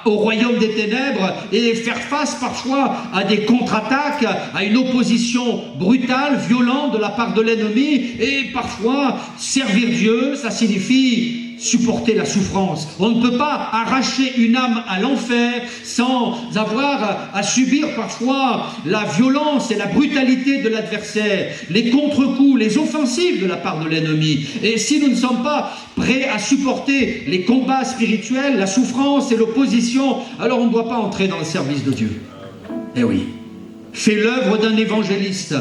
Speaker 7: au royaume des ténèbres et faire face parfois à des contre-attaques, à une opposition brutale, violente de la part de l'ennemi. Et parfois, servir Dieu, ça signifie supporter la souffrance. On ne peut pas arracher une âme à l'enfer sans avoir à subir parfois la violence et la brutalité de l'adversaire, les contre-coups, les offensives de la part de l'ennemi. Et si nous ne sommes pas prêts à supporter les combats spirituels, la souffrance et l'opposition, alors on ne doit pas entrer dans le service de Dieu. Eh oui, fais l'œuvre d'un évangéliste.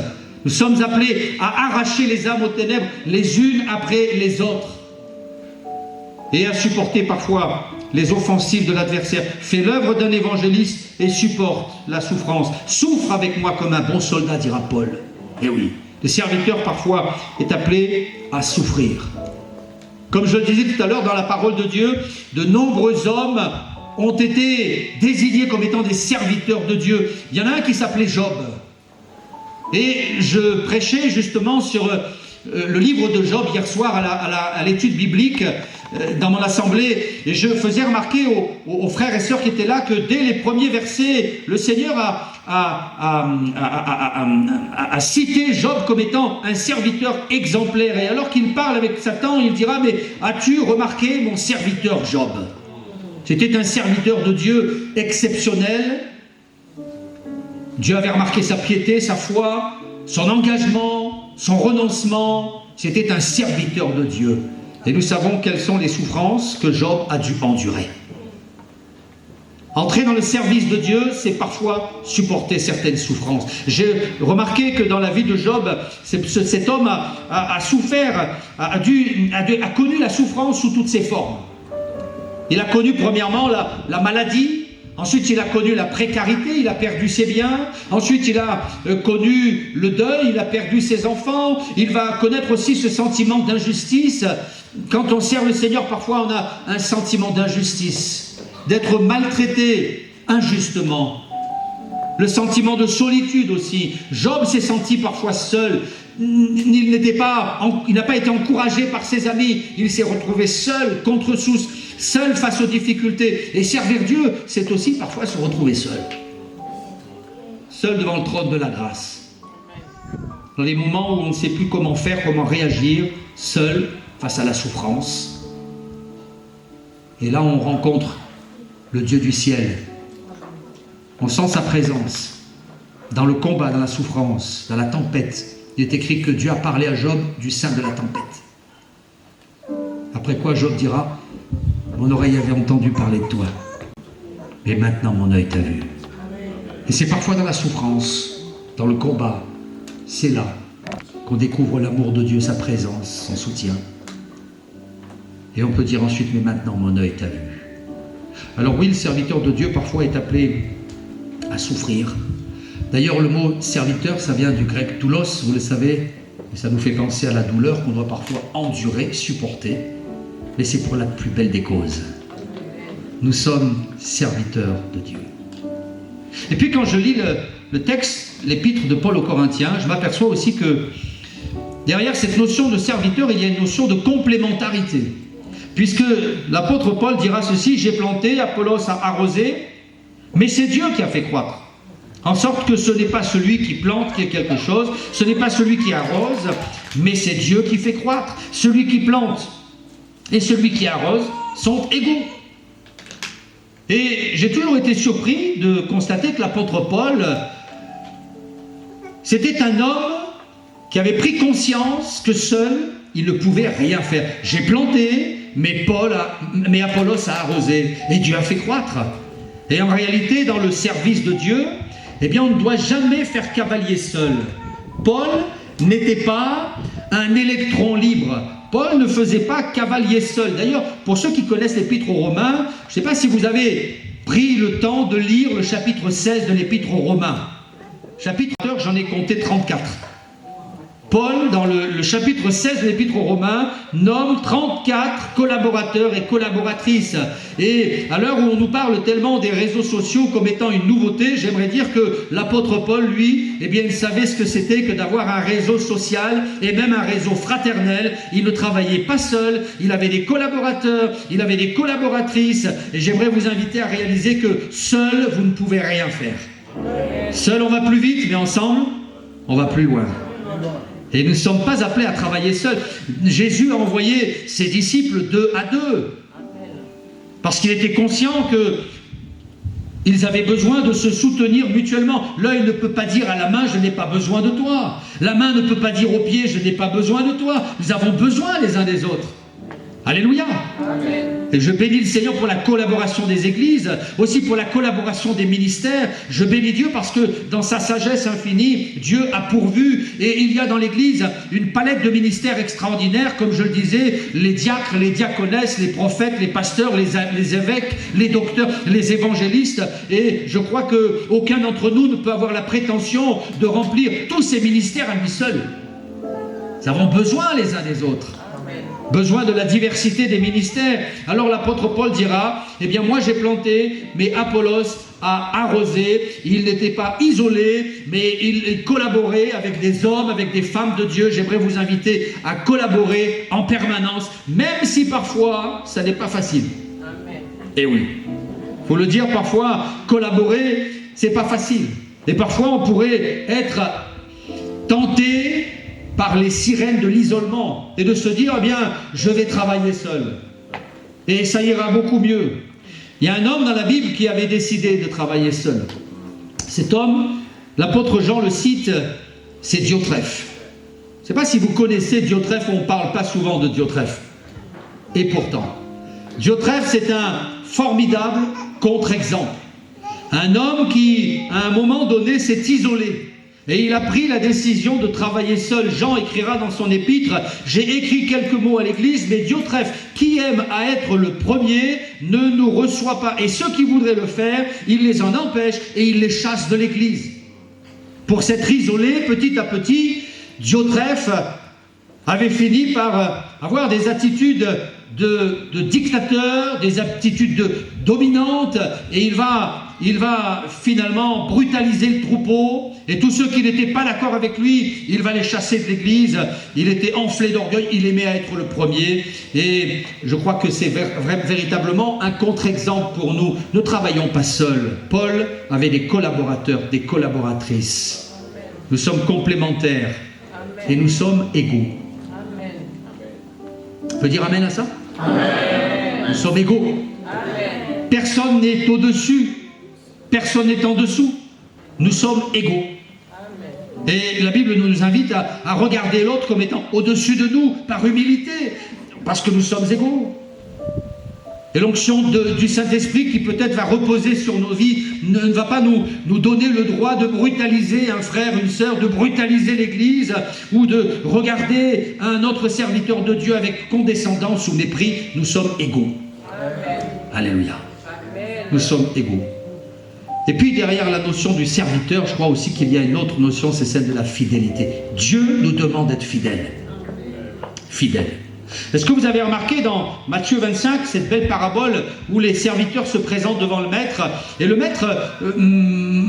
Speaker 7: Nous sommes appelés à arracher les âmes aux ténèbres les unes après les autres, et à supporter parfois les offensives de l'adversaire. Fais l'œuvre d'un évangéliste et supporte la souffrance. Souffre avec moi comme un bon soldat, dira Paul. Eh oui, le serviteur parfois est appelé à souffrir. Comme je le disais tout à l'heure, dans la parole de Dieu, de nombreux hommes ont été désignés comme étant des serviteurs de Dieu. Il y en a un qui s'appelait Job. Et je prêchais justement sur le livre de Job hier soir à l'étude biblique dans mon assemblée, et je faisais remarquer aux frères et sœurs qui étaient là que dès les premiers versets, le Seigneur a cité Job comme étant un serviteur exemplaire. Et alors qu'il parle avec Satan, il dira: mais as-tu remarqué mon serviteur Job? C'était un serviteur de Dieu exceptionnel. Dieu avait remarqué sa piété, sa foi, son engagement, son renoncement. C'était un serviteur de Dieu. Et nous savons quelles sont les souffrances que Job a dû endurer. Entrer dans le service de Dieu, c'est parfois supporter certaines souffrances. J'ai remarqué que dans la vie de Job, cet homme a souffert, a connu la souffrance sous toutes ses formes. Il a connu premièrement la maladie. Ensuite, il a connu la précarité, il a perdu ses biens. Ensuite, il a connu le deuil, il a perdu ses enfants. Il va connaître aussi ce sentiment d'injustice. Quand on sert le Seigneur, parfois on a un sentiment d'injustice, d'être maltraité injustement. Le sentiment de solitude aussi. Job s'est senti parfois seul. Il n'a pas été encouragé par ses amis. Il s'est retrouvé seul, contre tous, seul face aux difficultés. Et servir Dieu, c'est aussi parfois se retrouver seul. Seul devant le trône de la grâce. Dans les moments où on ne sait plus comment faire, comment réagir, seul face à la souffrance. Et là, on rencontre le Dieu du ciel. On sent sa présence dans le combat, dans la souffrance, dans la tempête. Il est écrit que Dieu a parlé à Job du sein de la tempête. Après quoi Job dira: mon oreille avait entendu parler de toi, mais maintenant mon œil t'a vu. Et c'est parfois dans la souffrance, dans le combat, c'est là qu'on découvre l'amour de Dieu, sa présence, son soutien. Et on peut dire ensuite: mais maintenant mon œil t'a vu. Alors oui, le serviteur de Dieu parfois est appelé à souffrir. D'ailleurs, le mot serviteur, ça vient du grec doulos, vous le savez, et ça nous fait penser à la douleur qu'on doit parfois endurer, supporter, mais c'est pour la plus belle des causes. Nous sommes serviteurs de Dieu. Et puis quand je lis le texte, l'épître de Paul aux Corinthiens, je m'aperçois aussi que derrière cette notion de serviteur, il y a une notion de complémentarité. Puisque l'apôtre Paul dira ceci, j'ai planté, Apollos a arrosé, mais c'est Dieu qui a fait croître. En sorte que ce n'est pas celui qui plante qui est quelque chose, ce n'est pas celui qui arrose, mais c'est Dieu qui fait croître. Celui qui plante et celui qui arrose sont égaux. Et j'ai toujours été surpris de constater que l'apôtre Paul, c'était un homme qui avait pris conscience que seul, il ne pouvait rien faire. J'ai planté, mais Apollos a arrosé, et Dieu a fait croître. Et en réalité, dans le service de Dieu, eh bien, on ne doit jamais faire cavalier seul. Paul n'était pas un électron libre. Paul ne faisait pas cavalier seul. D'ailleurs, pour ceux qui connaissent l'Épître aux Romains, je ne sais pas si vous avez pris le temps de lire le chapitre 16 de l'Épître aux Romains. Chapitre, j'en ai compté 34. Paul, dans le chapitre 16 de l'Épître aux Romains, nomme 34 collaborateurs et collaboratrices. Et à l'heure où on nous parle tellement des réseaux sociaux comme étant une nouveauté, j'aimerais dire que l'apôtre Paul, lui, eh bien, il savait ce que c'était que d'avoir un réseau social et même un réseau fraternel. Il ne travaillait pas seul, il avait des collaborateurs, il avait des collaboratrices. Et j'aimerais vous inviter à réaliser que seul, vous ne pouvez rien faire. Seul, on va plus vite, mais ensemble, on va plus loin. Et nous ne sommes pas appelés à travailler seuls. Jésus a envoyé ses disciples 2 à 2. Parce qu'il était conscient qu'ils avaient besoin de se soutenir mutuellement. L'œil ne peut pas dire à la main, je n'ai pas besoin de toi. La main ne peut pas dire au pied, je n'ai pas besoin de toi. Nous avons besoin les uns des autres. Alléluia. Amen. Et je bénis le Seigneur pour la collaboration des églises, aussi pour la collaboration des ministères. Je bénis Dieu parce que dans sa sagesse infinie, Dieu a pourvu, et il y a dans l'église une palette de ministères extraordinaires, comme je le disais, les diacres, les diaconesses, les prophètes, les pasteurs, les évêques, les docteurs, les évangélistes. Et je crois qu'aucun d'entre nous ne peut avoir la prétention de remplir tous ces ministères à lui seul. Nous avons besoin les uns des autres. Besoin de la diversité des ministères. Alors l'apôtre Paul dira, eh bien moi j'ai planté, mais Apollos a arrosé. Il n'était pas isolé, mais il collaborait avec des hommes, avec des femmes de Dieu. J'aimerais vous inviter à collaborer en permanence, même si parfois ça n'est pas facile. Amen. Et oui, il faut le dire, parfois collaborer, c'est pas facile. Et parfois on pourrait être tenté par les sirènes de l'isolement et de se dire, eh bien, je vais travailler seul. Et ça ira beaucoup mieux. Il y a un homme dans la Bible qui avait décidé de travailler seul. Cet homme, l'apôtre Jean le cite, c'est Diotrephe. Je ne sais pas si vous connaissez Diotrephe, on ne parle pas souvent de Diotrephe. Et pourtant, Diotrephe, c'est un formidable contre-exemple. Un homme qui, à un moment donné, s'est isolé. Et il a pris la décision de travailler seul. Jean écrira dans son épître, j'ai écrit quelques mots à l'église, mais Diotrephe, qui aime à être le premier, ne nous reçoit pas. Et ceux qui voudraient le faire, il les en empêche et il les chasse de l'église. Pour s'être isolé, petit à petit, Diotrephe avait fini par avoir des attitudes de dictateur, des attitudes dominantes, et il va finalement brutaliser le troupeau, et tous ceux qui n'étaient pas d'accord avec lui, il va les chasser de l'église. Il était enflé d'orgueil, il aimait à être le premier, et je crois que c'est véritablement un contre-exemple pour nous. Ne travaillons pas seuls. Paul avait des collaborateurs, des collaboratrices. Nous sommes complémentaires, et nous sommes égaux. On peut dire amen à ça? Amen. Nous sommes égaux. Amen. Personne n'est au-dessus. Personne n'est en dessous. Nous sommes égaux. Amen. Et la Bible nous invite à regarder l'autre comme étant au-dessus de nous, par humilité, parce que nous sommes égaux. Et l'onction du Saint-Esprit qui peut-être va reposer sur nos vies ne va pas nous donner le droit de brutaliser un frère, une sœur, de brutaliser l'Église ou de regarder un autre serviteur de Dieu avec condescendance ou mépris. Nous sommes égaux. Amen. Alléluia. Amen. Nous sommes égaux. Et puis derrière la notion du serviteur, je crois aussi qu'il y a une autre notion, c'est celle de la fidélité. Dieu nous demande d'être fidèles. Fidèles. Est-ce que vous avez remarqué dans Matthieu 25, cette belle parabole où les serviteurs se présentent devant le maître et le maître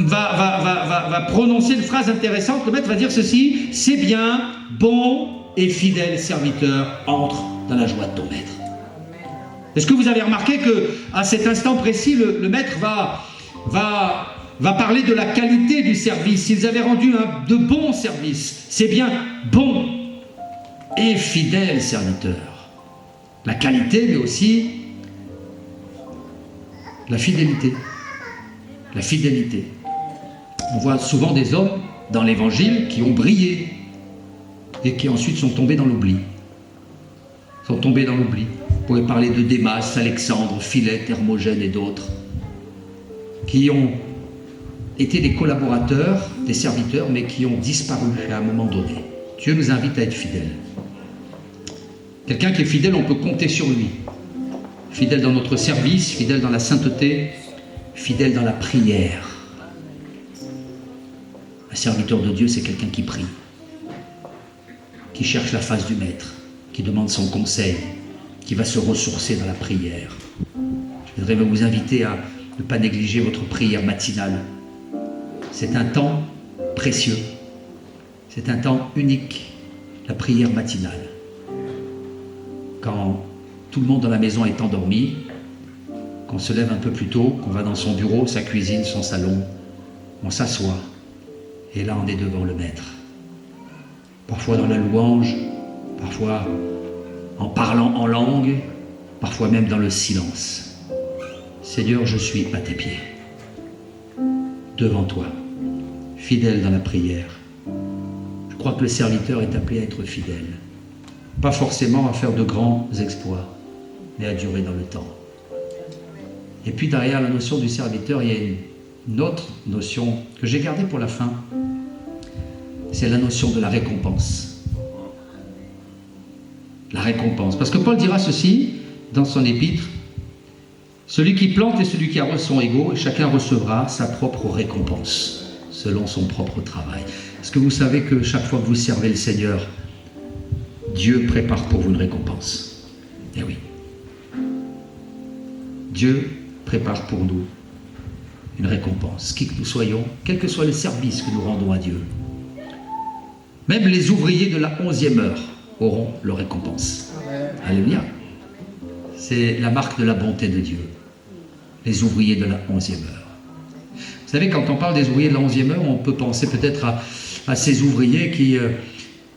Speaker 7: va prononcer une phrase intéressante. Le maître va dire ceci, c'est bien, bon et fidèle serviteur, entre dans la joie de ton maître. Est-ce que vous avez remarqué qu'à cet instant précis, le maître va parler de la qualité du service. Ils avaient rendu de bons services. C'est bien bon et fidèle serviteur. La qualité, mais aussi la fidélité. La fidélité. On voit souvent des hommes dans l'Évangile qui ont brillé et qui ensuite sont tombés dans l'oubli. Sont tombés dans l'oubli. Vous pouvez parler de Démas, Alexandre, Philette, Hermogène et d'autres qui ont été des collaborateurs, des serviteurs, mais qui ont disparu à un moment donné. Dieu nous invite à être fidèles. Quelqu'un qui est fidèle, on peut compter sur lui. Fidèle dans notre service, fidèle dans la sainteté, fidèle dans la prière. Un serviteur de Dieu, c'est quelqu'un qui prie, qui cherche la face du maître, qui demande son conseil, qui va se ressourcer dans la prière. Je voudrais vous inviter à ne pas négliger votre prière matinale. C'est un temps précieux. C'est un temps unique, la prière matinale. Quand tout le monde dans la maison est endormi, qu'on se lève un peu plus tôt, qu'on va dans son bureau, sa cuisine, son salon, on s'assoit. Et là, on est devant le maître. Parfois dans la louange, parfois en parlant en langue, parfois même dans le silence. Seigneur, je suis à tes pieds, devant toi, fidèle dans la prière. Je crois que le serviteur est appelé à être fidèle. Pas forcément à faire de grands exploits, mais à durer dans le temps. Et puis derrière la notion du serviteur, il y a une autre notion que j'ai gardée pour la fin. C'est la notion de la récompense. La récompense. Parce que Paul dira ceci dans son épître: celui qui plante et celui qui arrose sont égaux, et chacun recevra sa propre récompense, selon son propre travail. Est-ce que vous savez que chaque fois que vous servez le Seigneur, Dieu prépare pour vous une récompense? Eh oui. Dieu prépare pour nous une récompense, qui que nous soyons, quel que soit le service que nous rendons à Dieu. Même les ouvriers de la 11e heure auront leur récompense. Alléluia. C'est la marque de la bonté de Dieu. Les ouvriers de la 11e heure. Vous savez, quand on parle des ouvriers de la 11e heure, on peut penser peut-être à ces ouvriers qui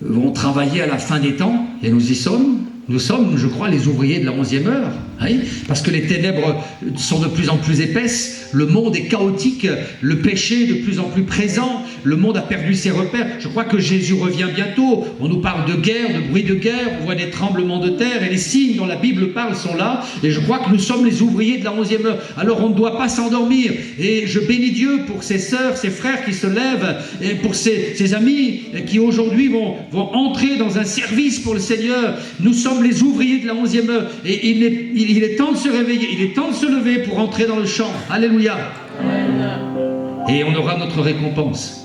Speaker 7: vont travailler à la fin des temps, et nous y sommes. Nous sommes, je crois, les ouvriers de la 11e heure, hein, parce que les ténèbres sont de plus en plus épaisses, le monde est chaotique, le péché est de plus en plus présent, le monde a perdu ses repères. Je crois que Jésus revient bientôt. On nous parle de guerre, de bruit de guerre, on voit des tremblements de terre, et les signes dont la Bible parle sont là, et je crois que nous sommes les ouvriers de la 11e heure. Alors on ne doit pas s'endormir, et je bénis Dieu pour ces sœurs, ces frères qui se lèvent, et pour ces amis qui aujourd'hui vont entrer dans un service pour le Seigneur. Nous sommes les ouvriers de la 11e heure, et il est temps de se réveiller, il est temps de se lever pour entrer dans le champ. Alléluia. Et on aura notre récompense.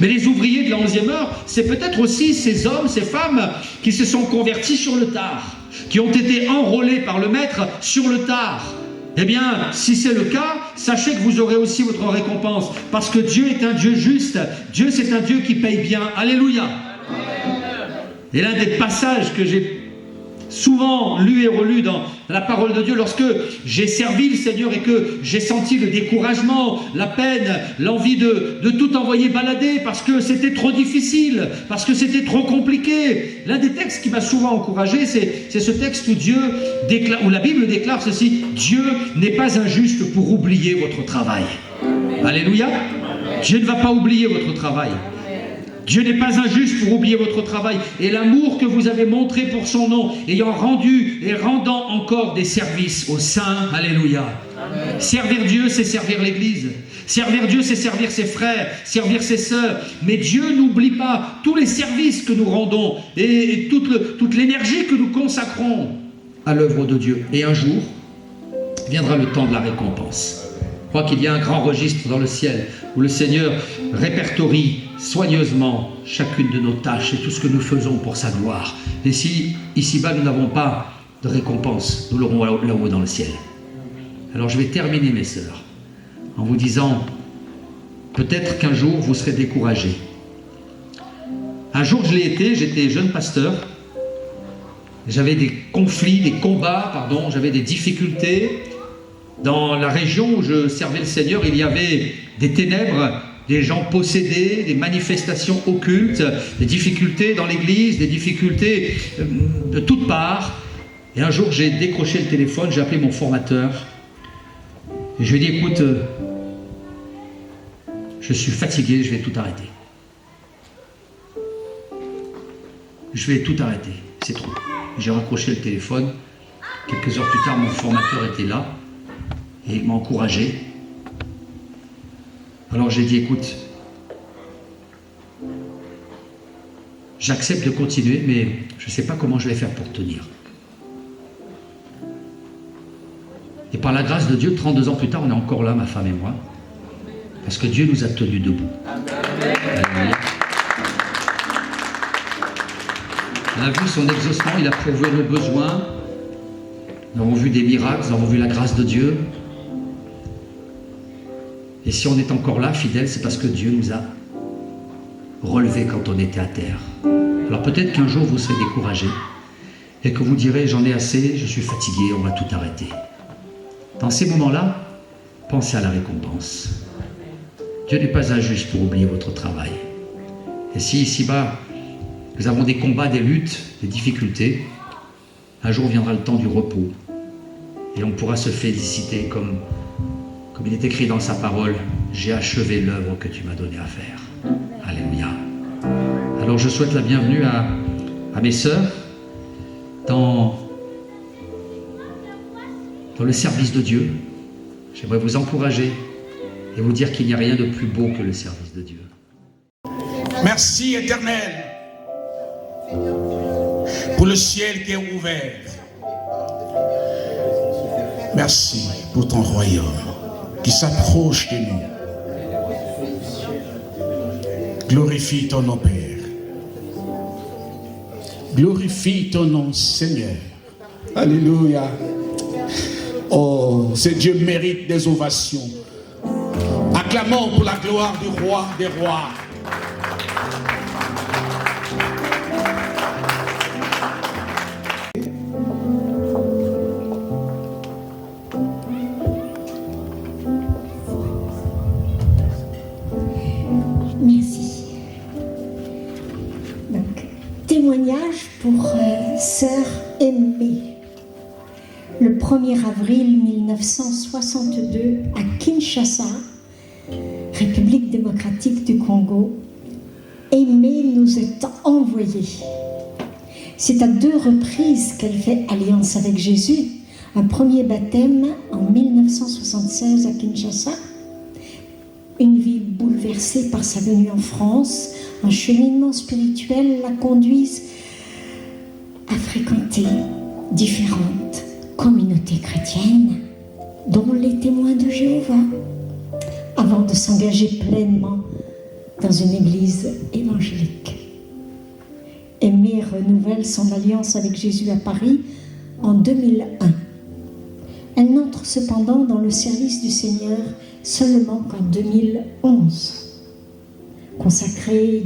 Speaker 7: Mais les ouvriers de la 11e heure, c'est peut-être aussi ces hommes, ces femmes qui se sont convertis sur le tard, qui ont été enrôlés par le maître sur le tard. Eh bien, si c'est le cas, sachez que vous aurez aussi votre récompense, parce que Dieu est un Dieu juste. Dieu, c'est un Dieu qui paye bien. Alléluia. Et l'un des passages que j'ai souvent lu et relu dans la parole de Dieu, lorsque j'ai servi le Seigneur et que j'ai senti le découragement, la peine, l'envie de tout envoyer balader parce que c'était trop difficile, parce que c'était trop compliqué. L'un des textes qui m'a souvent encouragé, c'est ce texte où la Bible déclare ceci: Dieu n'est pas injuste pour oublier votre travail. Alléluia. Dieu ne va pas oublier votre travail. Dieu n'est pas injuste pour oublier votre travail et l'amour que vous avez montré pour son nom, ayant rendu et rendant encore des services aux saints. Alléluia. Amen. Servir Dieu, c'est servir l'Église. Servir Dieu, c'est servir ses frères, servir ses sœurs. Mais Dieu n'oublie pas tous les services que nous rendons et toute l'énergie que nous consacrons à l'œuvre de Dieu. Et un jour, viendra le temps de la récompense. Je crois qu'il y a un grand registre dans le ciel où le Seigneur répertorie soigneusement chacune de nos tâches et tout ce que nous faisons pour sa gloire. Et si ici-bas nous n'avons pas de récompense, nous l'aurons là-haut dans le ciel. Alors je vais terminer, mes sœurs, en vous disant, peut-être qu'un jour vous serez découragés. Un jour je l'ai été, j'étais jeune pasteur. J'avais des conflits, des combats, pardon, j'avais des difficultés. Dans la région où je servais le Seigneur, il y avait des ténèbres, des gens possédés, des manifestations occultes, des difficultés dans l'église, des difficultés de toutes parts. Et un jour, j'ai décroché le téléphone, j'ai appelé mon formateur. Et je lui ai dit, écoute, je suis fatigué, je vais tout arrêter. Je vais tout arrêter, c'est trop. J'ai raccroché le téléphone. Quelques heures plus tard, mon formateur était là et il m'a encouragé. Alors j'ai dit, écoute, j'accepte de continuer, mais je ne sais pas comment je vais faire pour tenir. Et par la grâce de Dieu, 32 ans plus tard, on est encore là, ma femme et moi, parce que Dieu nous a tenus debout. Amen. On a vu son exaucement, il a pourvu nos besoins. Nous avons vu des miracles, nous avons vu la grâce de Dieu. Et si on est encore là, fidèles, c'est parce que Dieu nous a relevés quand on était à terre. Alors peut-être qu'un jour vous serez découragés et que vous direz, j'en ai assez, je suis fatigué, on va tout arrêter. Dans ces moments-là, pensez à la récompense. Dieu n'est pas injuste pour oublier votre travail. Et si ici-bas, nous avons des combats, des luttes, des difficultés, un jour viendra le temps du repos. Et on pourra se féliciter comme il est écrit dans sa parole, j'ai achevé l'œuvre que tu m'as donné à faire. Alléluia. Alors je souhaite la bienvenue à mes sœurs dans le service de Dieu. J'aimerais vous encourager et vous dire qu'il n'y a rien de plus beau que le service de Dieu.
Speaker 8: Merci Éternel pour le ciel qui est ouvert. Merci pour ton royaume qui s'approche de nous. Glorifie ton nom, Père. Glorifie ton nom, Seigneur. Alléluia. Oh, ce Dieu mérite des ovations. Acclamons pour la gloire du roi des rois.
Speaker 4: Merci. Donc, témoignage pour sœur Aimée. Le 1er avril 1962, à Kinshasa, République démocratique du Congo, Aimée nous est envoyée. C'est à 2 reprises qu'elle fait alliance avec Jésus. Un premier baptême en 1976 à Kinshasa. Une vie bouleversée par sa venue en France, un cheminement spirituel la conduise à fréquenter différentes communautés chrétiennes, dont les témoins de Jéhovah, avant de s'engager pleinement dans une église évangélique. Aimée renouvelle son alliance avec Jésus à Paris en 2001. Elle n'entre cependant dans le service du Seigneur seulement qu'en 2011. Consacrée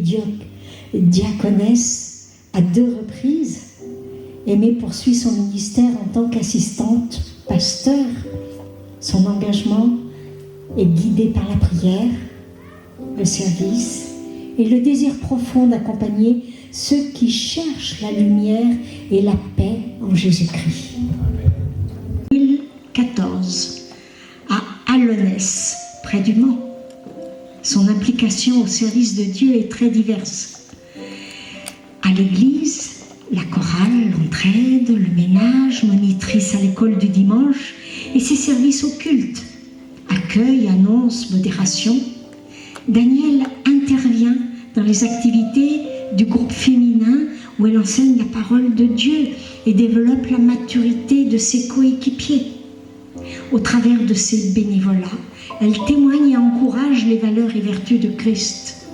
Speaker 4: diaconesse à 2 reprises, Aimée poursuit son ministère en tant qu'assistante pasteur. Son engagement est guidé par la prière, le service et le désir profond d'accompagner ceux qui cherchent la lumière et la paix en Jésus-Christ. 2014, à Alonès, près du Mans. Son implication au service de Dieu est très diverse. À l'église, la chorale, l'entraide, le ménage, monitrice à l'école du dimanche et ses services au culte. Accueil, annonce, modération. Danielle intervient dans les activités du groupe féminin où elle enseigne la parole de Dieu et développe la maturité de ses coéquipiers. Au travers de ses bénévolats, elle témoigne et encourage les valeurs et vertus de Christ.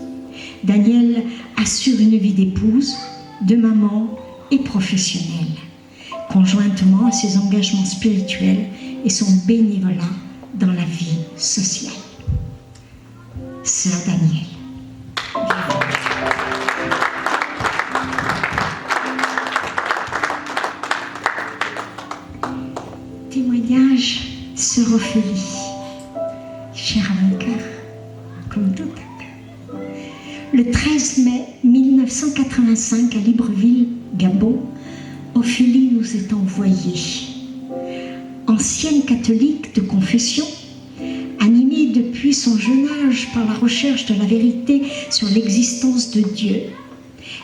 Speaker 4: Danielle assure une vie d'épouse, de maman et professionnelle, conjointement à ses engagements spirituels et son bénévolat dans la vie sociale. Sœur Danielle. cher à mon cœur, comme tout appel. Le 13 mai 1985, à Libreville, Gabon, Ophélie nous est envoyée. Ancienne catholique de confession, animée depuis son jeune âge par la recherche de la vérité sur l'existence de Dieu,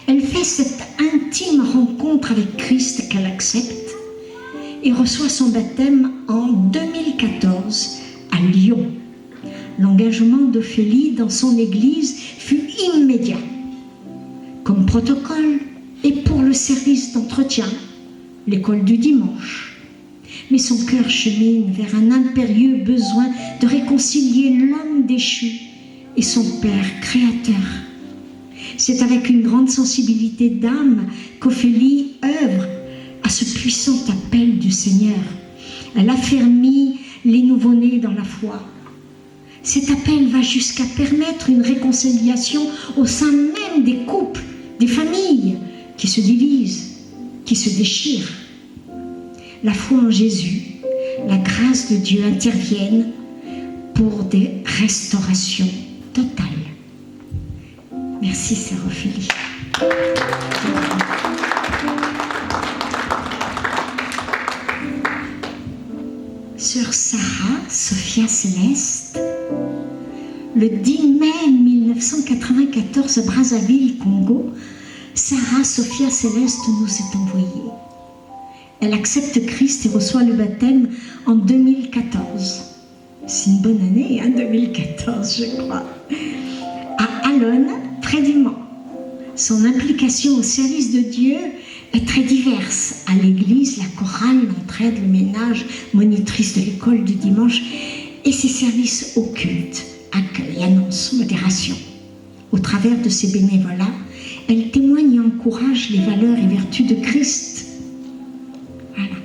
Speaker 4: elle fait cette intime rencontre avec Christ qu'elle accepte et reçoit son baptême en 2014 à Lyon. L'engagement d'Ophélie dans son église fut immédiat. Comme protocole et pour le service d'entretien, l'école du dimanche. Mais son cœur chemine vers un impérieux besoin de réconcilier l'homme déchu et son Père créateur. C'est avec une grande sensibilité d'âme qu'Ophélie œuvre à ce puissant appel du Seigneur. Elle affermit les nouveau-nés dans la foi. Cet appel va jusqu'à permettre une réconciliation au sein même des couples, des familles qui se divisent, qui se déchirent. La foi en Jésus, la grâce de Dieu interviennent pour des restaurations totales. Merci, sœur Ophélie. Sœur Sarah Sophia Céleste, le 10 mai 1994 à Brazzaville, Congo, Sarah Sophia Céleste nous est envoyée. Elle accepte Christ et reçoit le baptême en 2014. C'est une bonne année, 2014, je crois. À Alonne, près du Mans. Son implication au service de Dieu est très diverse. À l'église, la chorale, l'entraide, le ménage, monitrice de l'école du dimanche et ses services au culte, accueil, annonce, modération. Au travers de ses bénévolats, elle témoigne et encourage les valeurs et vertus de Christ. Voilà.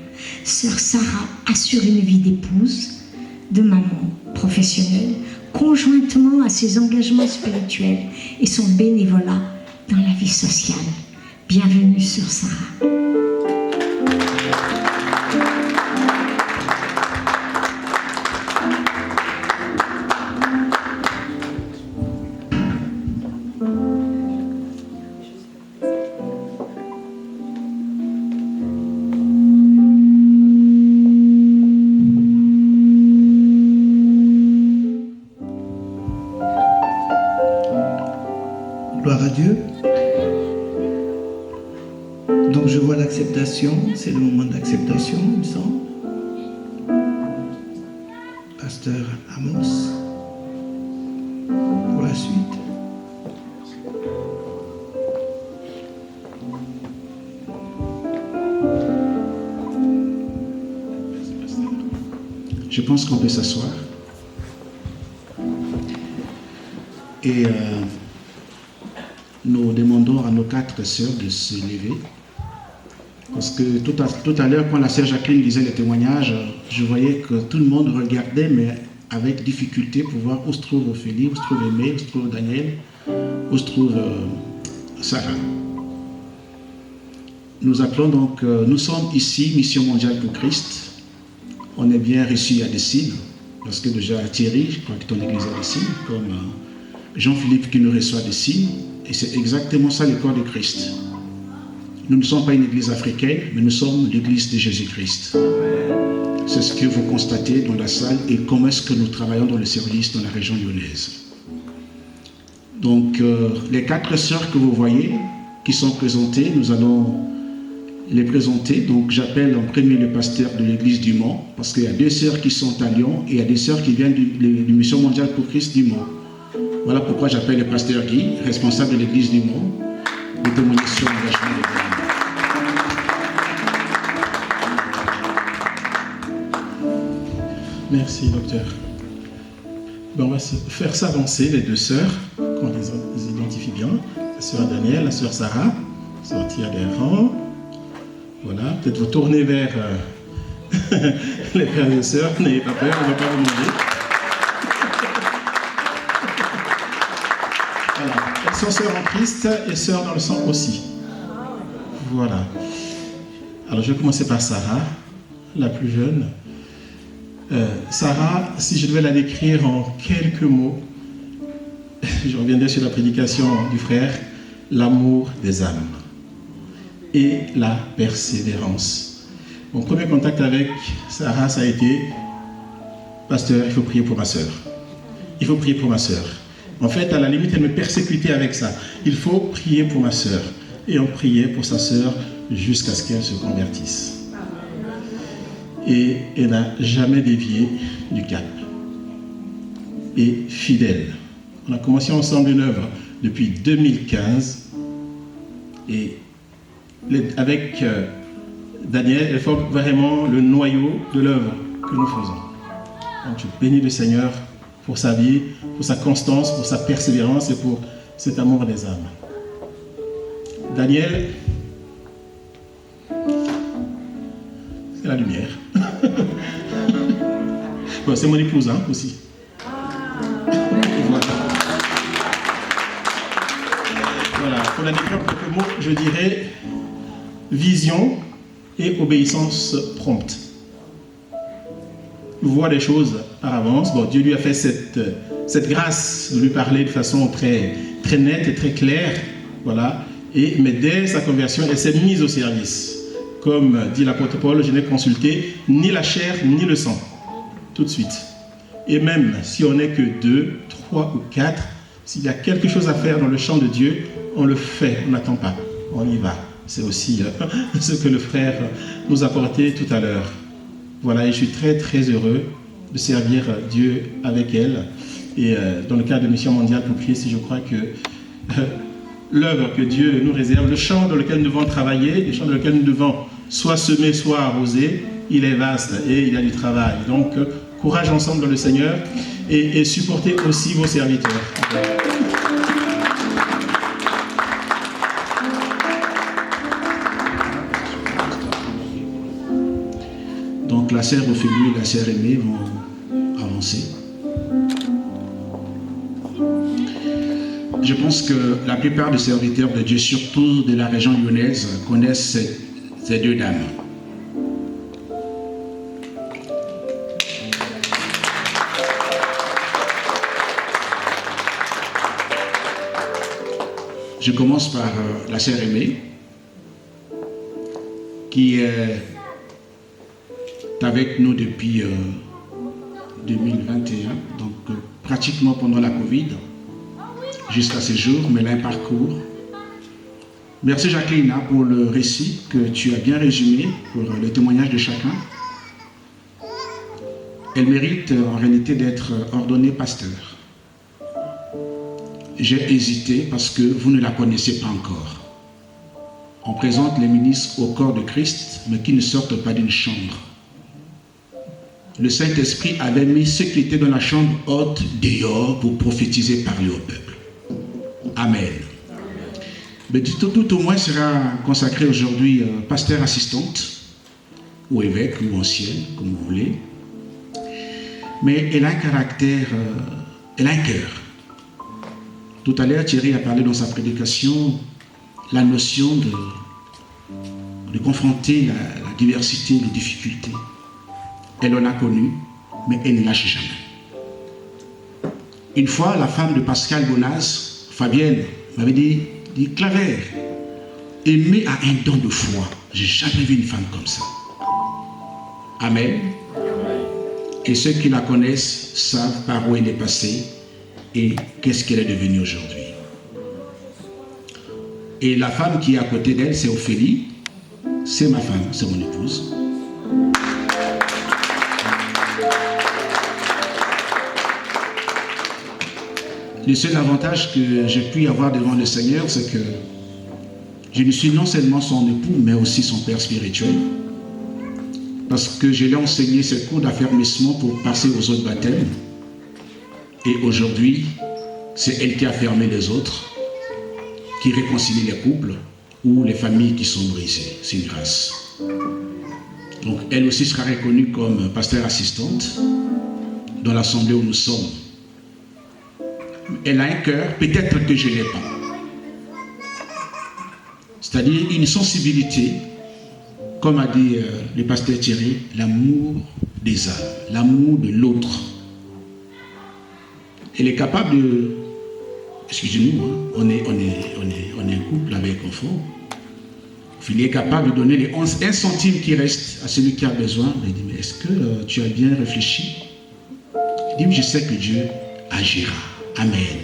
Speaker 4: Sœur Sarah assure une vie d'épouse, de maman professionnelle, conjointement à ses engagements spirituels et son bénévolat dans la vie sociale. Bienvenue sur Sarah.
Speaker 5: Gloire à Dieu. Donc je vois l'acceptation, c'est le moment d'acceptation, il me semble. Pasteur Amos, pour la suite.
Speaker 8: Je pense qu'on peut s'asseoir. Et nous demandons à nos 4 sœurs de se lever. Parce que tout à l'heure, quand la sœur Jacqueline lisait les témoignages, je voyais que tout le monde regardait, mais avec difficulté pour voir où se trouve Ophélie, où se trouve Aimé, où se trouve Daniel, où se trouve Sarah. Nous appelons donc, nous sommes ici, Mission mondiale pour Christ. On est bien reçus à Dessines, parce que déjà Thierry, je crois que ton église à Dessines, comme Jean-Philippe qui nous reçoit à Dessines, et c'est exactement ça le corps de Christ. Nous ne sommes pas une église africaine, mais nous sommes l'église de Jésus-Christ. C'est ce que vous constatez dans la salle et comment est-ce que nous travaillons dans le service dans la région lyonnaise. Donc, les 4 sœurs que vous voyez, qui sont présentées, nous allons les présenter. Donc, j'appelle en premier le pasteur de l'église du Mans, parce qu'il y a 2 sœurs qui sont à Lyon et il y a des sœurs qui viennent du Mission mondiale pour Christ du Mans. Voilà pourquoi j'appelle le pasteur Guy, responsable de l'église du Mans, de témoigner sur l'engagement de Dieu.
Speaker 3: Merci, docteur. Ben, on va se faire s'avancer les 2 sœurs, qu'on les identifie bien. La sœur Danielle, la sœur Sarah, sortir des rangs. Voilà, peut-être vous tourner vers les frères et sœurs, n'ayez pas peur, on ne va pas vous demander. Voilà, elles sont sœurs en Christ et sœurs dans le sang aussi. Voilà. Alors je vais commencer par Sarah, la plus jeune. Sarah, si je devais la décrire en quelques mots, je reviendrai sur la prédication du frère, l'amour des âmes et la persévérance. Mon premier contact avec Sarah, ça a été, pasteur, il faut prier pour ma sœur. Il faut prier pour ma sœur. En fait, à la limite, elle me persécutait avec ça. Il faut prier pour ma sœur. Et on priait pour sa sœur jusqu'à ce qu'elle se convertisse. Et elle n'a jamais dévié du cap. Et fidèle. On a commencé ensemble une œuvre depuis 2015. Et avec Daniel, elle forme vraiment le noyau de l'œuvre que nous faisons. Donc je bénis le Seigneur pour sa vie, pour sa constance, pour sa persévérance et pour cet amour des âmes. Daniel, c'est la lumière. Bon, c'est mon épouse hein, aussi. Voilà, pour la décrire en quelques mots, je dirais vision et obéissance prompte. Il voit les choses par avance. Bon, Dieu lui a fait cette grâce de lui parler de façon très, très nette et très claire. Voilà. Mais dès sa conversion, elle s'est mise au service. Comme dit l'apôtre Paul, je n'ai consulté ni la chair ni le sang. Tout de suite. Et même si on n'est que 2, 3 ou 4, s'il y a quelque chose à faire dans le champ de Dieu, on le fait, on n'attend pas, on y va. C'est aussi ce que le frère nous a porté tout à l'heure. Voilà, et je suis très très heureux de servir Dieu avec elle. Et dans le cadre de Mission Mondiale pour Christ, je crois que l'œuvre que Dieu nous réserve, le champ dans lequel nous devons travailler, le champ dans lequel nous devons soit semer, soit arroser, il est vaste et il y a du travail. Donc, courage ensemble dans le Seigneur et supportez aussi vos serviteurs.
Speaker 8: Donc la sœur Ophélie et la sœur Aimée vont avancer. Je pense que la plupart des serviteurs de Dieu, surtout de la région lyonnaise, connaissent ces deux dames. Je commence par la sœur Aimée, qui est avec nous depuis 2021, donc pratiquement pendant la Covid, jusqu'à ce jour, mais elle a un parcours. Merci Jacqueline pour le récit que tu as bien résumé, pour le témoignage de chacun. Elle mérite en réalité d'être ordonnée pasteur. J'ai hésité parce que vous ne la connaissez pas encore. On présente les ministres au corps de Christ, mais qui ne sortent pas d'une chambre. Le Saint-Esprit avait mis ceux qui étaient dans la chambre haute dehors pour prophétiser, parler au peuple. Amen. Mais tout au moins sera consacré aujourd'hui pasteur assistante, ou évêque, ou ancienne, comme vous voulez. Mais elle a un caractère, elle a un cœur. Tout à l'heure, Thierry a parlé dans sa prédication la notion de confronter la diversité, les difficultés. Elle en a connu, mais elle ne lâche jamais. Une fois, la femme de Pascal Bonaz, Fabienne, m'avait dit Claver, aimer a un don de foi. J'ai jamais vu une femme comme ça. Amen. Et ceux qui la connaissent savent par où elle est passée et qu'est-ce qu'elle est devenue aujourd'hui. Et la femme qui est à côté d'elle, c'est Ophélie. C'est ma femme, c'est mon épouse. Le seul avantage que j'ai pu avoir devant le Seigneur, c'est que je ne suis non seulement son époux, mais aussi son père spirituel. Parce que je lui ai enseigné ce cours d'affermissement pour passer aux autres baptêmes. Et aujourd'hui, c'est elle qui a fermé les autres, qui réconcilie les couples ou les familles qui sont brisées. C'est une grâce. Donc elle aussi sera reconnue comme pasteur assistante dans l'assemblée où nous sommes. Elle a un cœur, peut-être que je ne l'ai pas. C'est-à-dire une sensibilité, comme a dit le pasteur Thierry, l'amour des âmes, l'amour de l'autre. Il est capable de... Excusez-nous, hein, on est un couple avec enfant. Il est capable de donner les 1 centime qui reste à celui qui a besoin. Il dit, mais est-ce que tu as bien réfléchi? Il dit, oui, je sais que Dieu agira. Amen.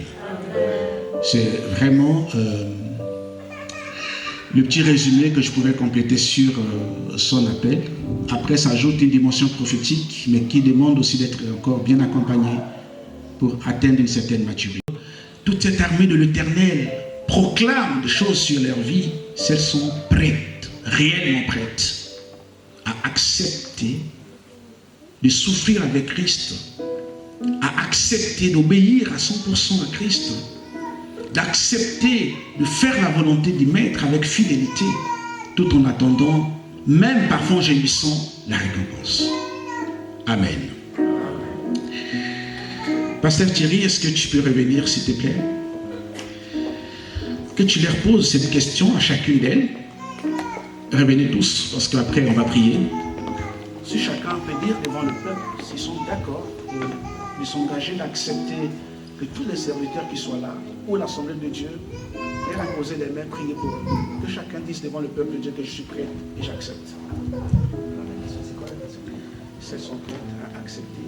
Speaker 8: C'est vraiment le petit résumé que je pouvais compléter sur son appel. Après, ça ajoute une dimension prophétique, mais qui demande aussi d'être encore bien accompagné pour atteindre une certaine maturité. Toute cette armée de l'Éternel proclame des choses sur leur vie, si elles sont prêtes, réellement prêtes, à accepter de souffrir avec Christ, à accepter d'obéir à 100% à Christ, d'accepter de faire la volonté du Maître avec fidélité, tout en attendant, même parfois en gémissant, la récompense. Amen. Pasteur Thierry, est-ce que tu peux revenir, s'il te plaît? Que tu leur poses cette question à chacune d'elles. Revenez tous, parce qu'après on va prier. Si chacun peut dire devant le peuple s'ils sont d'accord de s'engager, d'accepter que tous les serviteurs qui soient là, ou l'Assemblée de Dieu, et imposer les mains, prier pour eux. Que chacun dise devant le peuple de Dieu que je suis prêt et j'accepte. Si elles sont prêtes à accepter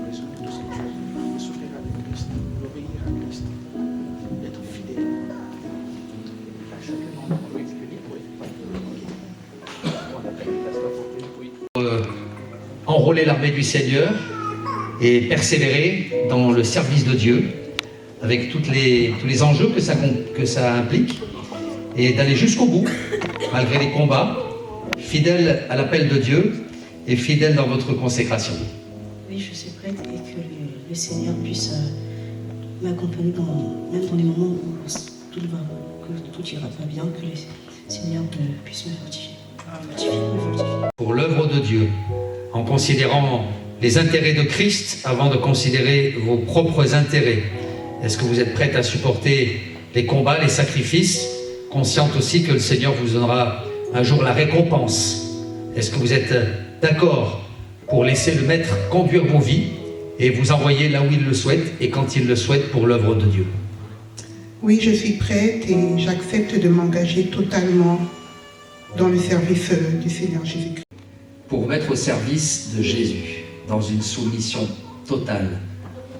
Speaker 8: les autres, tout ce que Dieu de souffrir avec Christ, d'obéir à Christ, d'être fidèle.
Speaker 6: Enrôler l'armée du Seigneur et persévérer dans le service de Dieu avec tous les enjeux que ça implique et d'aller jusqu'au bout malgré les combats, fidèle à l'appel de Dieu et fidèle dans votre consécration.
Speaker 9: Oui, je suis prête et que le Seigneur puisse m'accompagner même dans les moments où tout ira pas bien, que le Seigneur puisse me fortifier.
Speaker 6: Pour l'œuvre de Dieu, en considérant les intérêts de Christ avant de considérer vos propres intérêts. Est-ce que vous êtes prête à supporter les combats, les sacrifices, consciente aussi que le Seigneur vous donnera un jour la récompense? Est-ce que vous êtes d'accord pour laisser le Maître conduire vos vies et vous envoyer là où il le souhaite et quand il le souhaite pour l'œuvre de Dieu?
Speaker 10: Oui, je suis prête et j'accepte de m'engager totalement dans le service du Seigneur Jésus-Christ.
Speaker 6: Pour vous mettre au service de Jésus, dans une soumission totale,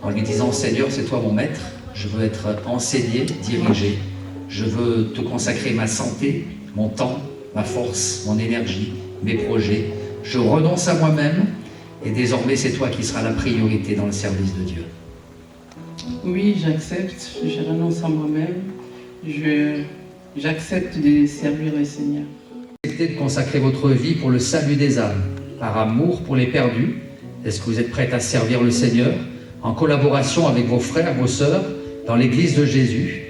Speaker 6: en lui disant « Seigneur, c'est toi mon Maître, je veux être enseigné, dirigé, je veux te consacrer ma santé, mon temps, ma force, mon énergie, mes projets, je renonce à moi-même et désormais c'est toi qui seras la priorité dans le service de Dieu. »
Speaker 11: Oui, j'accepte, je renonce à moi-même, j'accepte de servir le Seigneur.
Speaker 6: Acceptez de consacrer votre vie pour le salut des âmes, par amour pour les perdus. Est-ce que vous êtes prête à servir le Seigneur en collaboration avec vos frères, vos sœurs, dans l'Église de Jésus?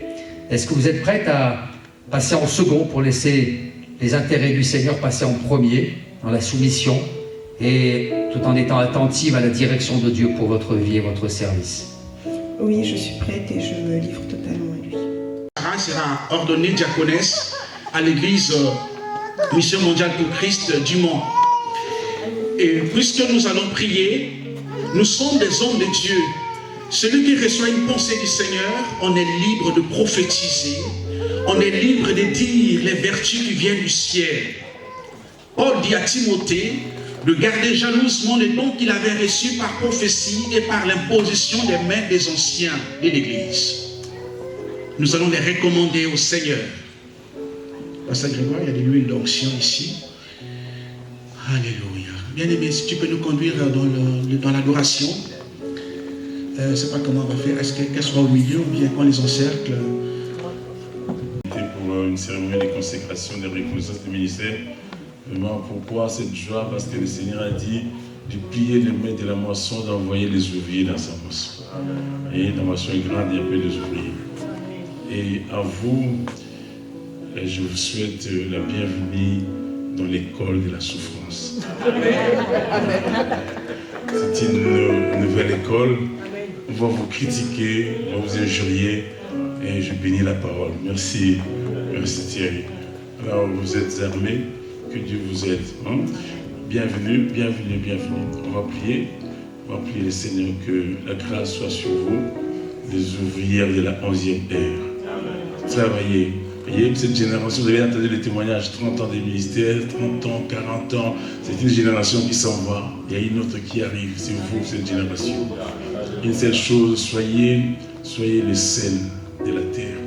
Speaker 6: Est-ce que vous êtes prête à passer en second pour laisser les intérêts du Seigneur passer en premier, dans la soumission, et tout en étant attentive à la direction de Dieu pour votre vie et votre service?
Speaker 10: Oui, je suis prête et je me livre totalement à lui.
Speaker 8: Sarah sera ordonnée diaconesse à l'église Mission mondiale pour Christ du Mans. Et puisque nous allons prier, nous sommes des hommes de Dieu. Celui qui reçoit une pensée du Seigneur, on est libre de prophétiser, on est libre de dire les vertus qui viennent du ciel. Paul dit à Timothée de garder jalousement les dons qu'il avait reçus par prophétie et par l'imposition des mains des anciens de l'Église. Nous allons les recommander au Seigneur. Pasteur Grégoire, il y a de l'huile d'onction ici. Alléluia. Bien-aimé, si tu peux nous conduire dans l'adoration. Je ne sais pas comment on va faire. Est-ce qu'elle soit au milieu ou bien qu'on les encercle?
Speaker 12: Pour une cérémonie de consécration de reconnaissance du ministère. Vraiment, pourquoi cette joie? Parce que le Seigneur a dit de plier les mains de la moisson, d'envoyer les ouvriers dans sa moisson. Et la moisson est grande, il y a peu des ouvriers. Et à vous, je vous souhaite la bienvenue dans l'école de la souffrance. C'est une nouvelle école. On va vous critiquer, on va vous injurier, et je bénis la parole. Merci, merci Thierry. Alors vous êtes armés, que Dieu vous aide. bienvenue, bienvenue, bienvenue. On va prier le Seigneur que la grâce soit sur vous, les ouvrières de la 11e ère. Travaillez. Voyez, cette génération, vous avez entendu les témoignages, 30 ans des ministères, 30 ans, 40 ans, c'est une génération qui s'en va. Il y a une autre qui arrive, c'est vous, cette génération. Une seule chose, soyez les sels de la terre.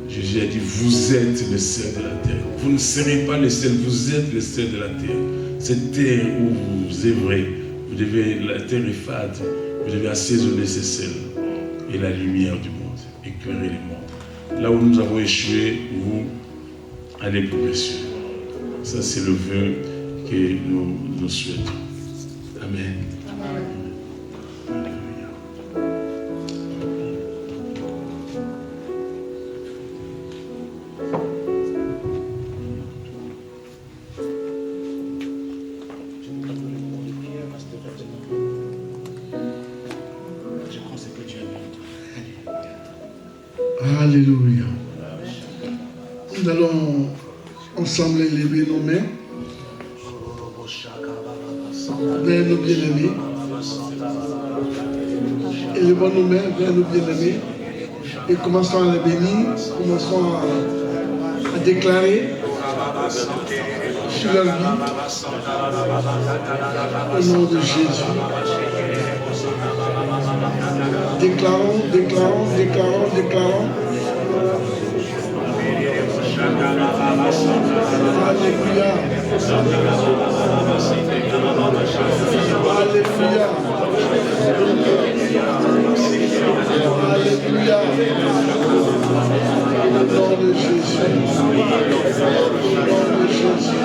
Speaker 12: Jésus a dit, vous êtes les sels de la terre. Vous ne serez pas les sels, vous êtes les sels de la terre. Cette terre où vous œuvrez, la terre est fade, vous devez assaisonner ces sels et la lumière du monde, éclairer les mondes. Là où nous avons échoué, vous allez progresser. Ça, c'est le vœu que nous souhaitons. Amen.
Speaker 13: Alléluia. Nous allons ensemble élever nos mains vers nos bien-aimés. Élevons nos mains vers nos bien-aimés et commençons à la bénir, commençons à déclarer sur leur vie au nom de Jésus. Déclarons, déclarons, déclarons, déclarons. Alléluia. Alléluia. Alléluia. Au nom de Jésus. Au nom de Jésus.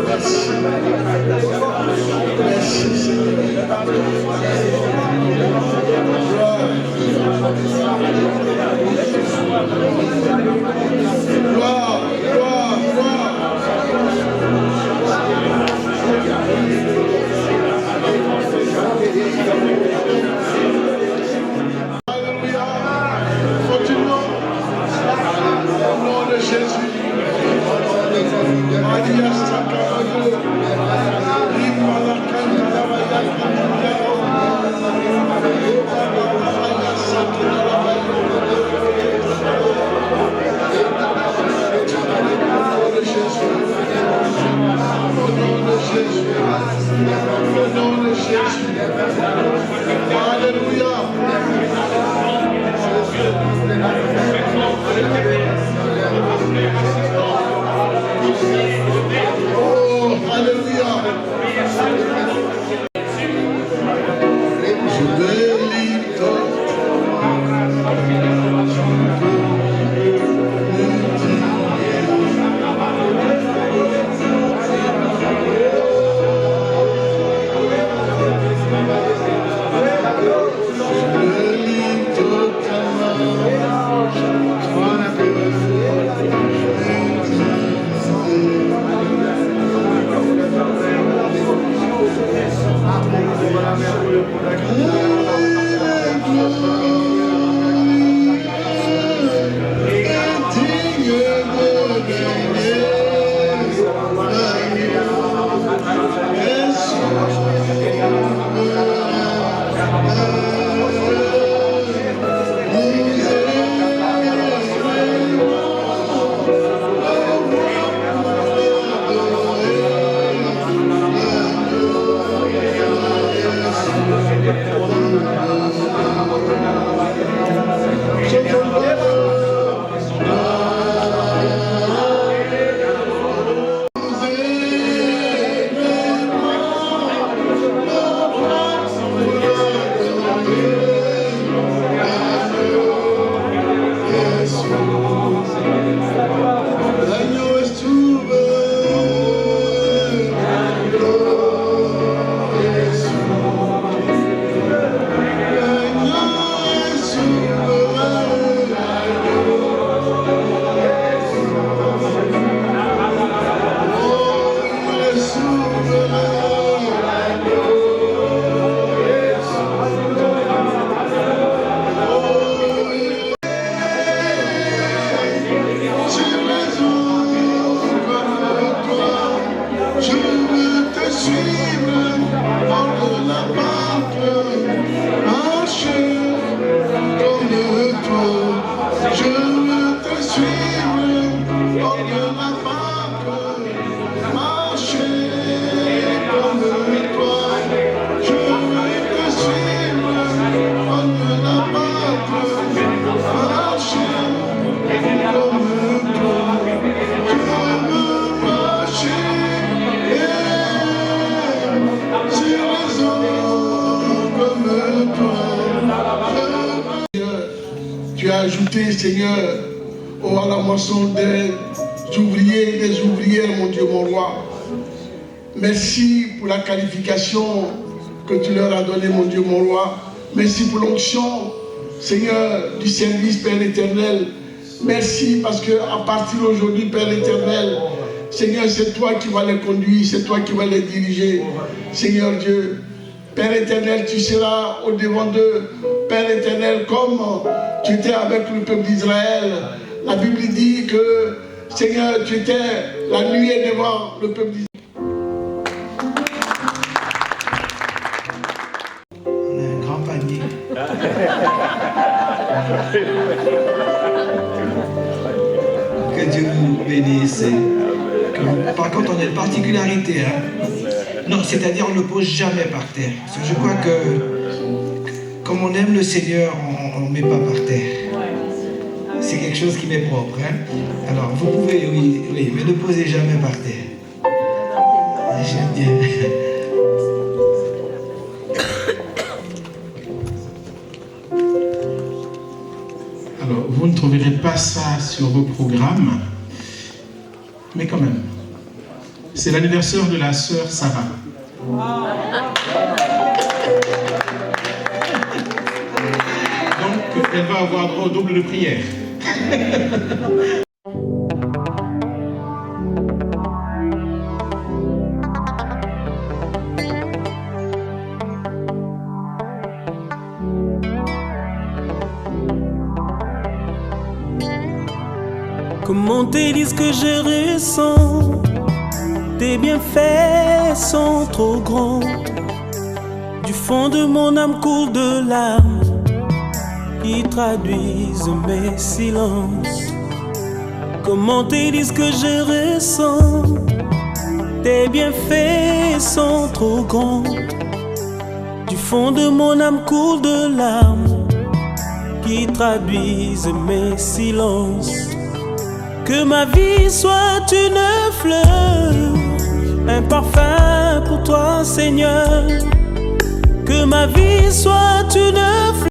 Speaker 13: Merci. Merci Seigneur. Gloire, gloire, gloire. Alléluia. Continuons. Au nom de Jésus. Maria Sakarado. ajouté, Seigneur, à la moisson des ouvriers, des ouvrières, mon Dieu, mon roi. Merci pour la qualification que tu leur as donnée, mon Dieu, mon roi. Merci pour l'onction, Seigneur, du service, Père éternel. Merci parce qu'à partir d'aujourd'hui, Père éternel, Seigneur, c'est toi qui vas les conduire, c'est toi qui vas les diriger. Seigneur Dieu, Père éternel, tu seras au devant d'eux. Père éternel, comme tu étais avec le peuple d'Israël. La Bible dit que, Seigneur, tu étais la nuit devant le peuple d'Israël.
Speaker 2: On a un grand panier. Que Dieu vous bénisse. Par contre, on a une particularité. Hein? Non, c'est-à-dire on ne pose jamais par terre. Parce que je crois que, comme on aime le Seigneur, on ne met pas par terre. C'est quelque chose qui m'est propre. Hein? Alors, vous pouvez, oui, mais ne posez jamais par terre. J'aime bien.
Speaker 14: Alors, vous ne trouverez pas ça sur vos programmes, mais quand même, c'est l'anniversaire de la sœur Sarah. Donc, elle va avoir droit au double de prière.
Speaker 1: Comment te dire ce que je ressens? Tes bienfaits sont trop grands. Du fond de mon âme coule de larmes qui traduisent mes silences. Comment te dire ce que je ressens? Tes bienfaits sont trop grands. Du fond de mon âme coule de larmes qui traduisent mes silences. Que ma vie soit une fleur, un parfum pour toi, Seigneur. Que ma vie soit